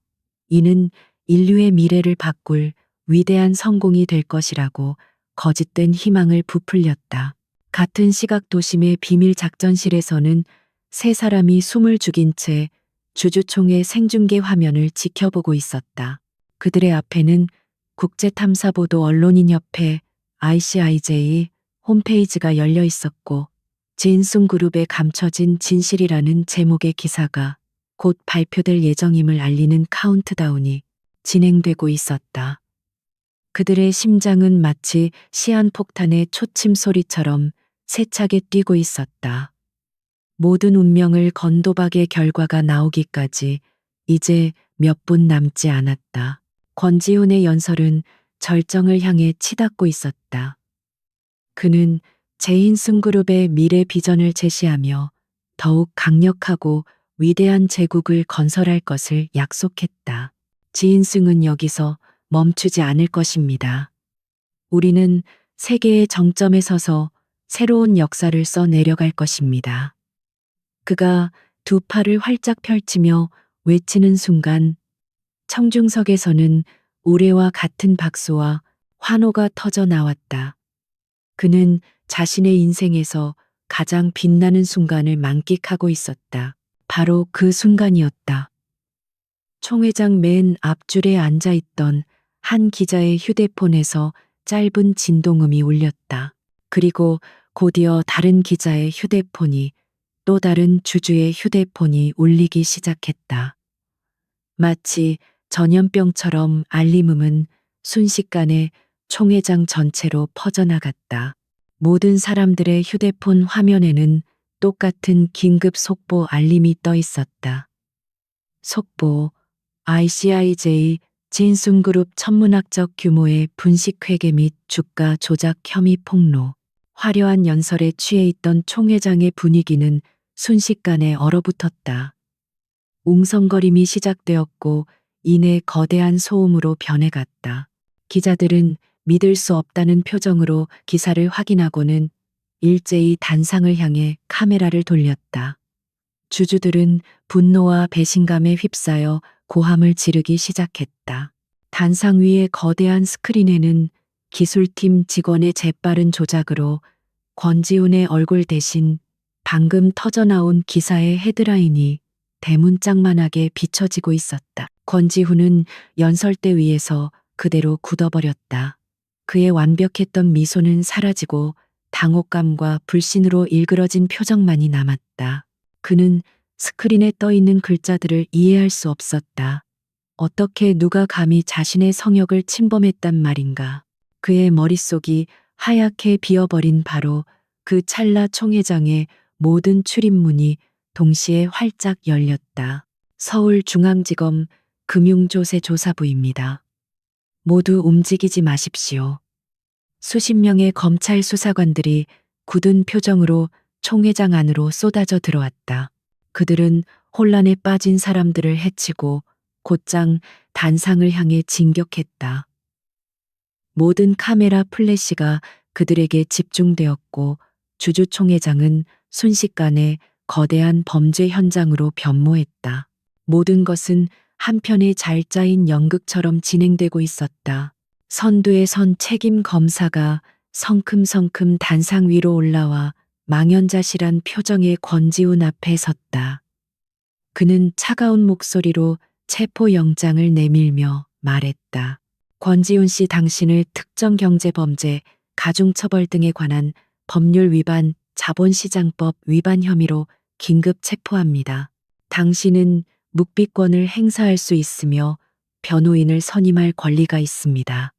이는 인류의 미래를 바꿀 위대한 성공이 될 것이라고 거짓된 희망을 부풀렸다. 같은 시각 도심의 비밀 작전실에서는 세 사람이 숨을 죽인 채 주주총회 생중계 화면을 지켜보고 있었다. 그들의 앞에는 국제탐사보도 언론인협회 ICIJ 홈페이지가 열려 있었고 진숭 그룹에 감춰진 진실이라는 제목의 기사가 곧 발표될 예정임을 알리는 카운트다운이 진행되고 있었다. 그들의 심장은 마치 시한폭탄의 초침 소리처럼 세차게 뛰고 있었다. 모든 운명을 건 도박의 결과가 나오기까지 이제 몇 분 남지 않았다. 권지훈의 연설은 절정을 향해 치닫고 있었다. 그는 제인승그룹의 미래 비전을 제시하며 더욱 강력하고 위대한 제국을 건설할 것을 약속했다. 지인승은 여기서 멈추지 않을 것입니다. 우리는 세계의 정점에 서서 새로운 역사를 써 내려갈 것입니다. 그가 두 팔을 활짝 펼치며 외치는 순간 청중석에서는 우레와 같은 박수와 환호가 터져 나왔다. 그는 자신의 인생에서 가장 빛나는 순간을 만끽하고 있었다. 바로 그 순간이었다. 총회장 맨 앞줄에 앉아 있던 한 기자의 휴대폰에서 짧은 진동음이 울렸다. 그리고 곧이어 다른 기자의 휴대폰이 또 다른 주주의 휴대폰이 울리기 시작했다. 마치 전염병처럼 알림음은 순식간에 총회장 전체로 퍼져나갔다. 모든 사람들의 휴대폰 화면에는 똑같은 긴급 속보 알림이 떠 있었다. 속보, ICIJ 진순그룹 천문학적 규모의 분식회계 및 주가 조작 혐의 폭로. 화려한 연설에 취해 있던 총회장의 분위기는 순식간에 얼어붙었다. 웅성거림이 시작되었고 이내 거대한 소음으로 변해갔다. 기자들은 믿을 수 없다는 표정으로 기사를 확인하고는 일제히 단상을 향해 카메라를 돌렸다. 주주들은 분노와 배신감에 휩싸여 고함을 지르기 시작했다. 단상 위의 거대한 스크린에는 기술팀 직원의 재빠른 조작으로 권지훈의 얼굴 대신 방금 터져나온 기사의 헤드라인이 대문짝만하게 비춰지고 있었다. 권지훈은 연설대 위에서 그대로 굳어버렸다. 그의 완벽했던 미소는 사라지고 당혹감과 불신으로 일그러진 표정만이 남았다. 그는 스크린에 떠 있는 글자들을 이해할 수 없었다. 어떻게 누가 감히 자신의 성역을 침범했단 말인가. 그의 머릿속이 하얗게 비어버린 바로 그 찰나 총회장의 모든 출입문이 동시에 활짝 열렸다. 서울중앙지검 금융조세조사부입니다. 모두 움직이지 마십시오. 수십 명의 검찰 수사관들이 굳은 표정으로 총회장 안으로 쏟아져 들어왔다. 그들은 혼란에 빠진 사람들을 해치고 곧장 단상을 향해 진격했다. 모든 카메라 플래시가 그들에게 집중되었고 주주총회장은 순식간에 거대한 범죄 현장으로 변모했다. 모든 것은 한편의 잘 짜인 연극처럼 진행되고 있었다. 선두에 선 책임 검사가 성큼성큼 단상 위로 올라와 망연자실한 표정의 권지훈 앞에 섰다. 그는 차가운 목소리로 체포영장을 내밀며 말했다. 권지훈 씨, 당신을 특정경제범죄, 가중처벌 등에 관한 법률 위반, 자본시장법 위반 혐의로 긴급 체포합니다. 당신은 묵비권을 행사할 수 있으며 변호인을 선임할 권리가 있습니다.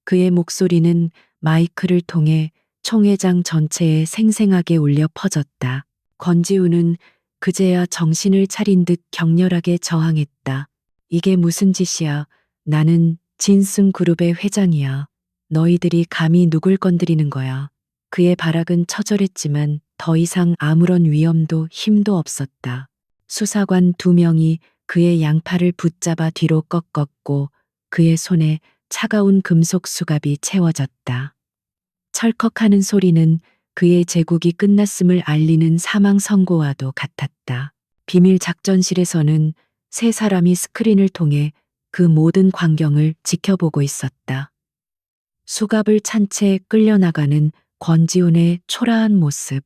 그의 목소리는 마이크를 통해 총회장 전체에 생생하게 울려 퍼졌다. 권지우는 그제야 정신을 차린 듯 격렬하게 저항했다. 이게 무슨 짓이야. 나는 진승그룹의 회장이야. 너희들이 감히 누굴 건드리는 거야. 그의 발악은 처절했지만 더 이상 아무런 위험도 힘도 없었다. 수사관 2명이 그의 양팔을 붙잡아 뒤로 꺾었고 그의 손에 차가운 금속 수갑이 채워졌다. 철컥하는 소리는 그의 제국이 끝났음을 알리는 사망 선고와도 같았다. 비밀 작전실에서는 3사람이 스크린을 통해 그 모든 광경을 지켜보고 있었다. 수갑을 찬 채 끌려나가는 권지훈의 초라한 모습.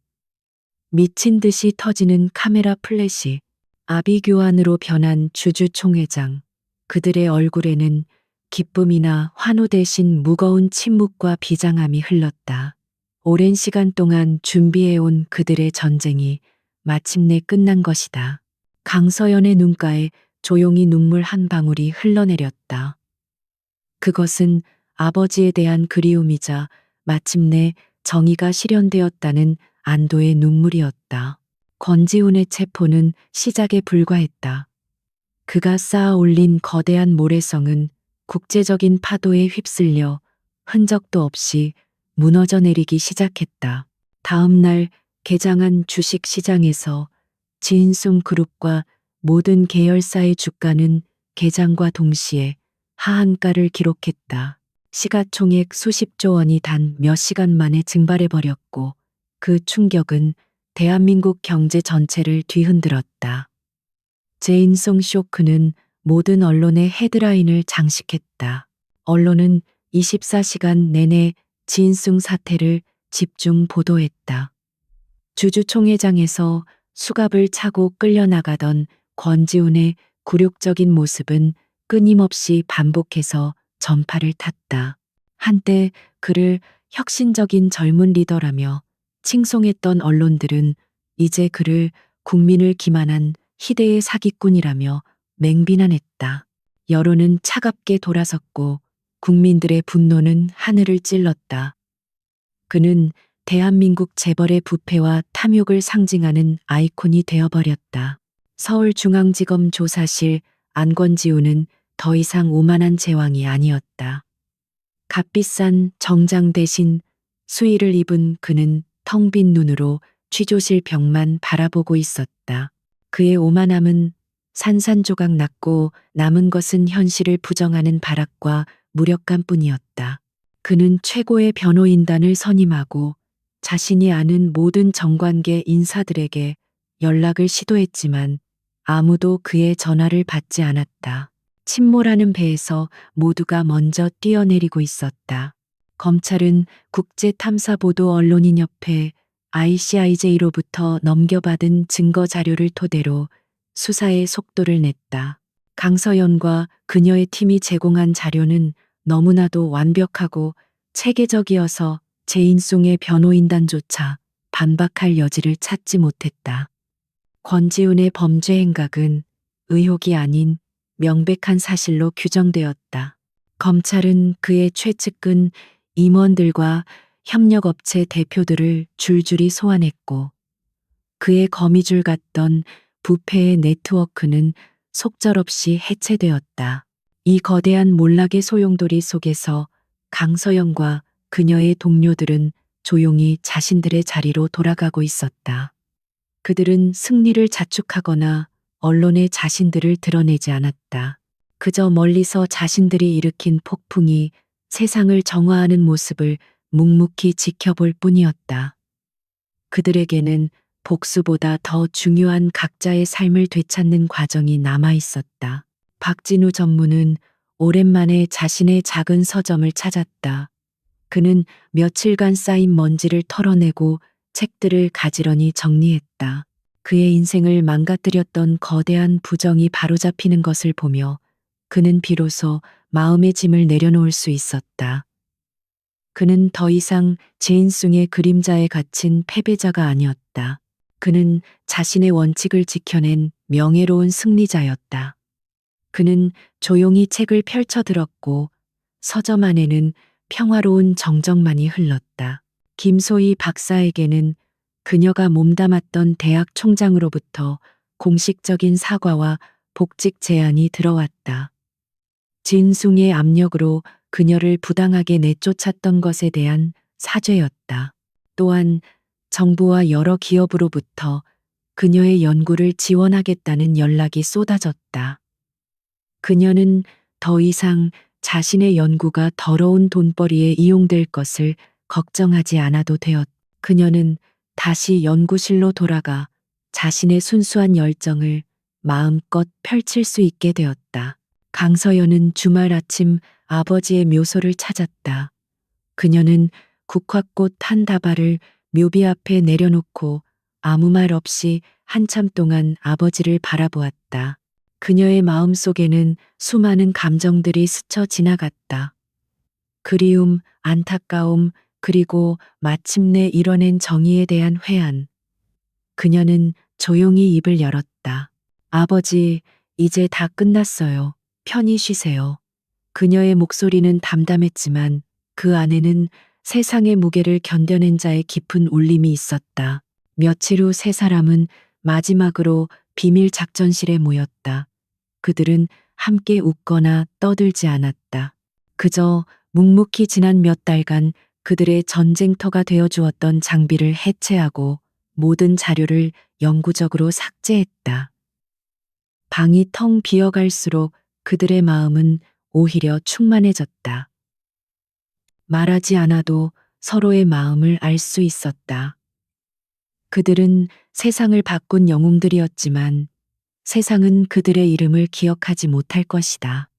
미친 듯이 터지는 카메라 플래시. 아비규환으로 변한 주주 총회장. 그들의 얼굴에는 기쁨이나 환호 대신 무거운 침묵과 비장함이 흘렀다. 오랜 시간 동안 준비해온 그들의 전쟁이 마침내 끝난 것이다. 강서연의 눈가에 조용히 눈물 한 방울이 흘러내렸다. 그것은 아버지에 대한 그리움이자 마침내 정의가 실현되었다는 안도의 눈물이었다. 권지훈의 체포는 시작에 불과했다. 그가 쌓아 올린 거대한 모래성은 국제적인 파도에 휩쓸려 흔적도 없이 무너져 내리기 시작했다. 다음 날 개장한 주식 시장에서 지인숨 그룹과 모든 계열사의 주가는 개장과 동시에 하한가를 기록했다. 시가총액 수십조 원이 단 몇 시간 만에 증발해버렸고 그 충격은 대한민국 경제 전체를 뒤흔들었다. 제인송 쇼크는 모든 언론의 헤드라인을 장식했다. 언론은 24시간 내내 지인숭 사태를 집중 보도했다. 주주총회장에서 수갑을 차고 끌려나가던 권지훈의 굴욕적인 모습은 끊임없이 반복해서 전파를 탔다. 한때 그를 혁신적인 젊은 리더라며 칭송했던 언론들은 이제 그를 국민을 기만한 희대의 사기꾼이라며 맹비난했다. 여론은 차갑게 돌아섰고 국민들의 분노는 하늘을 찔렀다. 그는 대한민국 재벌의 부패와 탐욕을 상징하는 아이콘이 되어버렸다. 서울중앙지검 조사실 안권지우는 더 이상 오만한 제왕이 아니었다. 값비싼 정장 대신 수의를 입은 그는 텅 빈 눈으로 취조실 벽만 바라보고 있었다. 그의 오만함은 산산조각 났고 남은 것은 현실을 부정하는 발악과 무력감뿐이었다. 그는 최고의 변호인단을 선임하고 자신이 아는 모든 정관계 인사들에게 연락을 시도했지만 아무도 그의 전화를 받지 않았다. 침몰하는 배에서 모두가 먼저 뛰어내리고 있었다. 검찰은 국제탐사보도언론인협회 ICIJ로부터 넘겨받은 증거 자료를 토대로 수사의 속도를 냈다. 강서연과 그녀의 팀이 제공한 자료는 너무나도 완벽하고 체계적이어서 제인송의 변호인단조차 반박할 여지를 찾지 못했다. 권지훈의 범죄 행각은 의혹이 아닌 명백한 사실로 규정되었다. 검찰은 그의 최측근 임원들과 협력업체 대표들을 줄줄이 소환했고 그의 거미줄 같던 부패의 네트워크는 속절없이 해체되었다. 이 거대한 몰락의 소용돌이 속에서 강서영과 그녀의 동료들은 조용히 자신들의 자리로 돌아가고 있었다. 그들은 승리를 자축하거나 언론에 자신들을 드러내지 않았다. 그저 멀리서 자신들이 일으킨 폭풍이 세상을 정화하는 모습을 묵묵히 지켜볼 뿐이었다. 그들에게는 복수보다 더 중요한 각자의 삶을 되찾는 과정이 남아 있었다. 박진우 전무는 오랜만에 자신의 작은 서점을 찾았다. 그는 며칠간 쌓인 먼지를 털어내고 책들을 가지런히 정리했다. 그의 인생을 망가뜨렸던 거대한 부정이 바로잡히는 것을 보며 그는 비로소 마음의 짐을 내려놓을 수 있었다. 그는 더 이상 제인숭의 그림자에 갇힌 패배자가 아니었다. 그는 자신의 원칙을 지켜낸 명예로운 승리자였다. 그는 조용히 책을 펼쳐 들었고 서점 안에는 평화로운 정적만이 흘렀다. 김소희 박사에게는 그녀가 몸담았던 대학 총장으로부터 공식적인 사과와 복직 제안이 들어왔다. 진숭의 압력으로 그녀를 부당하게 내쫓았던 것에 대한 사죄였다. 또한 정부와 여러 기업으로부터 그녀의 연구를 지원하겠다는 연락이 쏟아졌다. 그녀는 더 이상 자신의 연구가 더러운 돈벌이에 이용될 것을 걱정하지 않아도 되었다. 그녀는 다시 연구실로 돌아가 자신의 순수한 열정을 마음껏 펼칠 수 있게 되었다. 강서연은 주말 아침 아버지의 묘소를 찾았다. 그녀는 국화꽃 한 다발을 묘비 앞에 내려놓고 아무 말 없이 한참 동안 아버지를 바라보았다. 그녀의 마음속에는 수많은 감정들이 스쳐 지나갔다. 그리움, 안타까움, 그리고 마침내 이뤄낸 정의에 대한 회한. 그녀는 조용히 입을 열었다. 아버지, 이제 다 끝났어요. 편히 쉬세요. 그녀의 목소리는 담담했지만 그 안에는 세상의 무게를 견뎌낸 자의 깊은 울림이 있었다. 며칠 후 세 사람은 마지막으로 비밀 작전실에 모였다. 그들은 함께 웃거나 떠들지 않았다. 그저 묵묵히 지난 몇 달간 그들의 전쟁터가 되어 주었던 장비를 해체하고 모든 자료를 영구적으로 삭제했다. 방이 텅 비어갈수록 그들의 마음은 오히려 충만해졌다. 말하지 않아도 서로의 마음을 알 수 있었다. 그들은 세상을 바꾼 영웅들이었지만 세상은 그들의 이름을 기억하지 못할 것이다.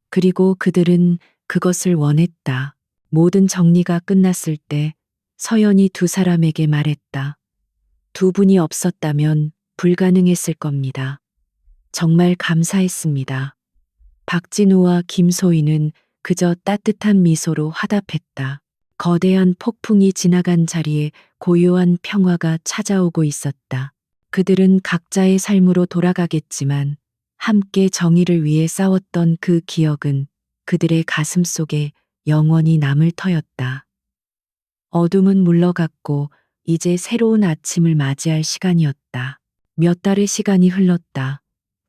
그리고 그들은 그것을 원했다. 모든 정리가 끝났을 때 서연이 두 사람에게 말했다. 두 분이 없었다면 불가능했을 겁니다. 정말 감사했습니다. 박진우와 김소희는 그저 따뜻한 미소로 화답했다. 거대한 폭풍이 지나간 자리에 고요한 평화가 찾아오고 있었다. 그들은 각자의 삶으로 돌아가겠지만 함께 정의를 위해 싸웠던 그 기억은 그들의 가슴 속에 영원히 남을 터였다. 어둠은 물러갔고 이제 새로운 아침을 맞이할 시간이었다. 몇 달의 시간이 흘렀다.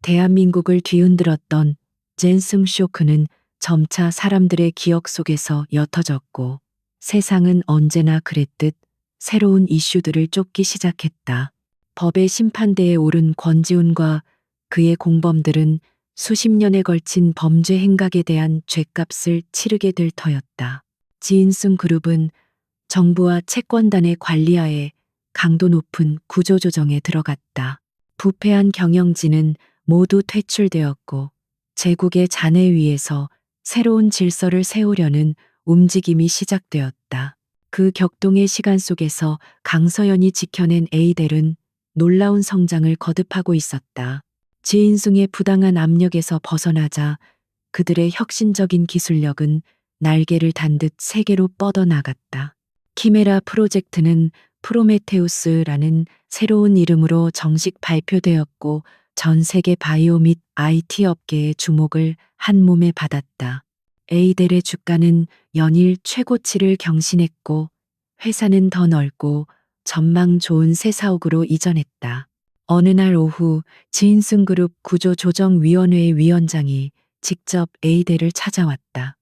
대한민국을 뒤흔들었던 젠승 쇼크는 점차 사람들의 기억 속에서 옅어졌고 세상은 언제나 그랬듯 새로운 이슈들을 쫓기 시작했다. 법의 심판대에 오른 권지훈과 그의 공범들은 수십 년에 걸친 범죄 행각에 대한 죗값을 치르게 될 터였다. 지인승 그룹은 정부와 채권단의 관리하에 강도 높은 구조조정에 들어갔다. 부패한 경영진은 모두 퇴출되었고 제국의 잔해 위에서 새로운 질서를 세우려는 움직임이 시작되었다. 그 격동의 시간 속에서 강서연이 지켜낸 에이델은 놀라운 성장을 거듭하고 있었다. 지인승의 부당한 압력에서 벗어나자 그들의 혁신적인 기술력은 날개를 단 듯 세계로 뻗어나갔다. 키메라 프로젝트는 프로메테우스라는 새로운 이름으로 정식 발표되었고 전 세계 바이오 및 IT 업계의 주목을 한 몸에 받았다. 에이델의 주가는 연일 최고치를 경신했고 회사는 더 넓고 전망 좋은 새 사옥으로 이전했다. 어느 날 오후 지인승그룹 구조조정위원회 위원장이 직접 에이델을 찾아왔다.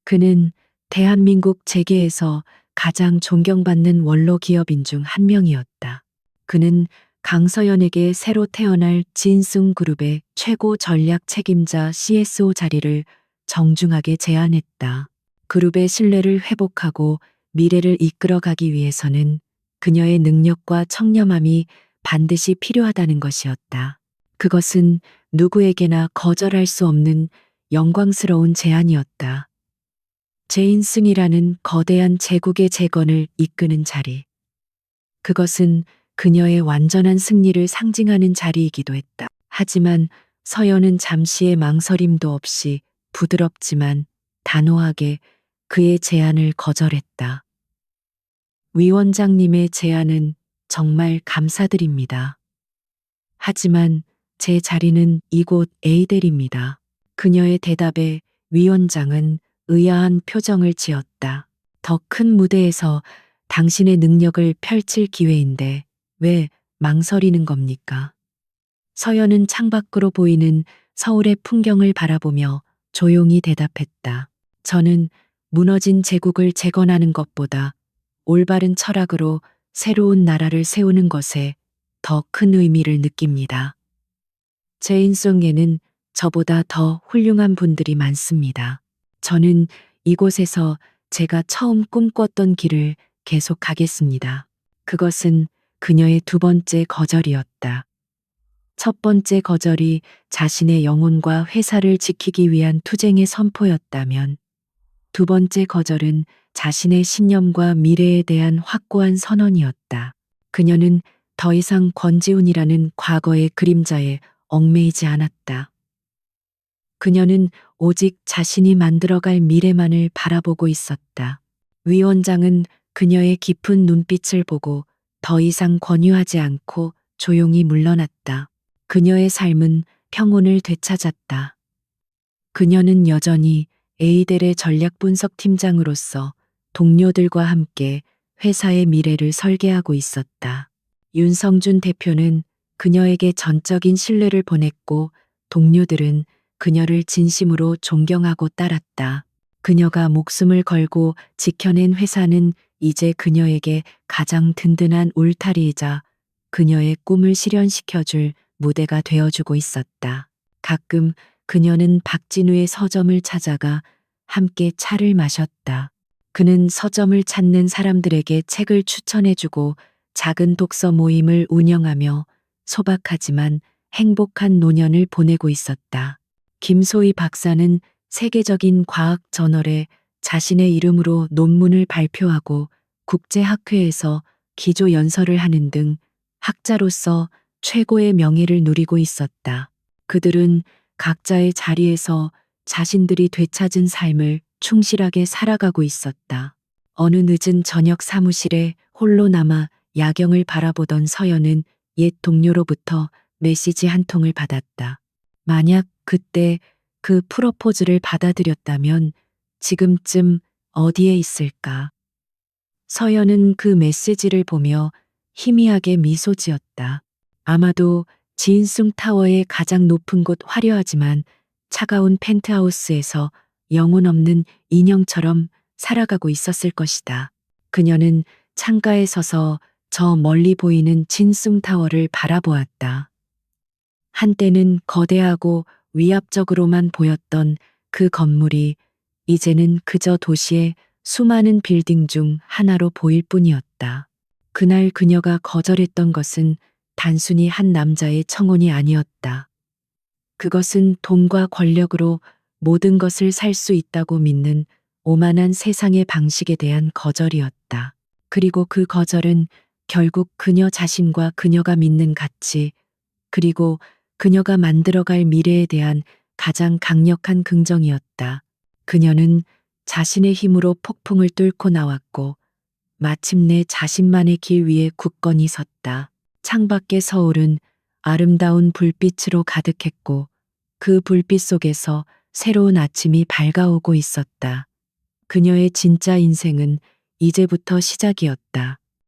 그는 대한민국 재계에서 가장 존경받는 원로 기업인 중 한 명이었다. 그는 강서연에게 새로 태어날 진승그룹의 최고 전략 책임자 CSO 자리를 정중하게 제안했다. 그룹의 신뢰를 회복하고 미래를 이끌어가기 위해서는 그녀의 능력과 청렴함이 반드시 필요하다는 것이었다. 그것은 누구에게나 거절할 수 없는 영광스러운 제안이었다. 제인승이라는 거대한 제국의 재건을 이끄는 자리. 그것은 그녀의 완전한 승리를 상징하는 자리이기도 했다. 하지만 서연은 잠시의 망설임도 없이 부드럽지만 단호하게 그의 제안을 거절했다. 위원장님의 제안은 정말 감사드립니다. 하지만 제 자리는 이곳 에이델입니다. 그녀의 대답에 위원장은 의아한 표정을 지었다. 더 큰 무대에서 당신의 능력을 펼칠 기회인데 왜 망설이는 겁니까? 서연은 창밖으로 보이는 서울의 풍경을 바라보며 조용히 대답했다. 저는 무너진 제국을 재건하는 것보다 올바른 철학으로 새로운 나라를 세우는 것에 더 큰 의미를 느낍니다. 제 인생에는 저보다 더 훌륭한 분들이 많습니다. 저는 이곳에서 제가 처음 꿈꿨던 길을 계속 가겠습니다. 그것은 그녀의 두 번째 거절이었다. 첫 번째 거절이 자신의 영혼과 회사를 지키기 위한 투쟁의 선포였다면, 두 번째 거절은 자신의 신념과 미래에 대한 확고한 선언이었다. 그녀는 더 이상 권지훈이라는 과거의 그림자에 얽매이지 않았다. 그녀는 오직 자신이 만들어갈 미래만을 바라보고 있었다. 위원장은 그녀의 깊은 눈빛을 보고 더 이상 권유하지 않고 조용히 물러났다. 그녀의 삶은 평온을 되찾았다. 그녀는 여전히 에이델의 전략 분석 팀장으로서 동료들과 함께 회사의 미래를 설계하고 있었다. 윤성준 대표는 그녀에게 전적인 신뢰를 보냈고 동료들은 그녀를 진심으로 존경하고 따랐다. 그녀가 목숨을 걸고 지켜낸 회사는 이제 그녀에게 가장 든든한 울타리이자 그녀의 꿈을 실현시켜줄 무대가 되어주고 있었다. 가끔 그녀는 박진우의 서점을 찾아가 함께 차를 마셨다. 그는 서점을 찾는 사람들에게 책을 추천해주고 작은 독서 모임을 운영하며 소박하지만 행복한 노년을 보내고 있었다. 김소희 박사는 세계적인 과학 저널에 자신의 이름으로 논문을 발표하고 국제학회에서 기조 연설을 하는 등 학자로서 최고의 명예를 누리고 있었다. 그들은 각자의 자리에서 자신들이 되찾은 삶을 충실하게 살아가고 있었다. 어느 늦은 저녁 사무실에 홀로 남아 야경을 바라보던 서연은 옛 동료로부터 메시지 한 통을 받았다. 만약 그때 그 프로포즈를 받아들였다면 지금쯤 어디에 있을까? 서연은 그 메시지를 보며 희미하게 미소 지었다. 아마도 지인숭 타워의 가장 높은 곳 화려하지만 차가운 펜트하우스에서 영혼 없는 인형처럼 살아가고 있었을 것이다. 그녀는 창가에 서서 저 멀리 보이는 진숭 타워를 바라보았다. 한때는 거대하고 위압적으로만 보였던 그 건물이 이제는 그저 도시의 수많은 빌딩 중 하나로 보일 뿐이었다. 그날 그녀가 거절했던 것은 단순히 한 남자의 청혼이 아니었다. 그것은 돈과 권력으로 모든 것을 살 수 있다고 믿는 오만한 세상의 방식에 대한 거절이었다. 그리고 그 거절은 결국 그녀 자신과 그녀가 믿는 가치, 그리고 그녀가 만들어갈 미래에 대한 가장 강력한 긍정이었다. 그녀는 자신의 힘으로 폭풍을 뚫고 나왔고 마침내 자신만의 길 위에 굳건히 섰다. 창밖의 서울은 아름다운 불빛으로 가득했고 그 불빛 속에서 새로운 아침이 밝아오고 있었다. 그녀의 진짜 인생은 이제부터 시작이었다.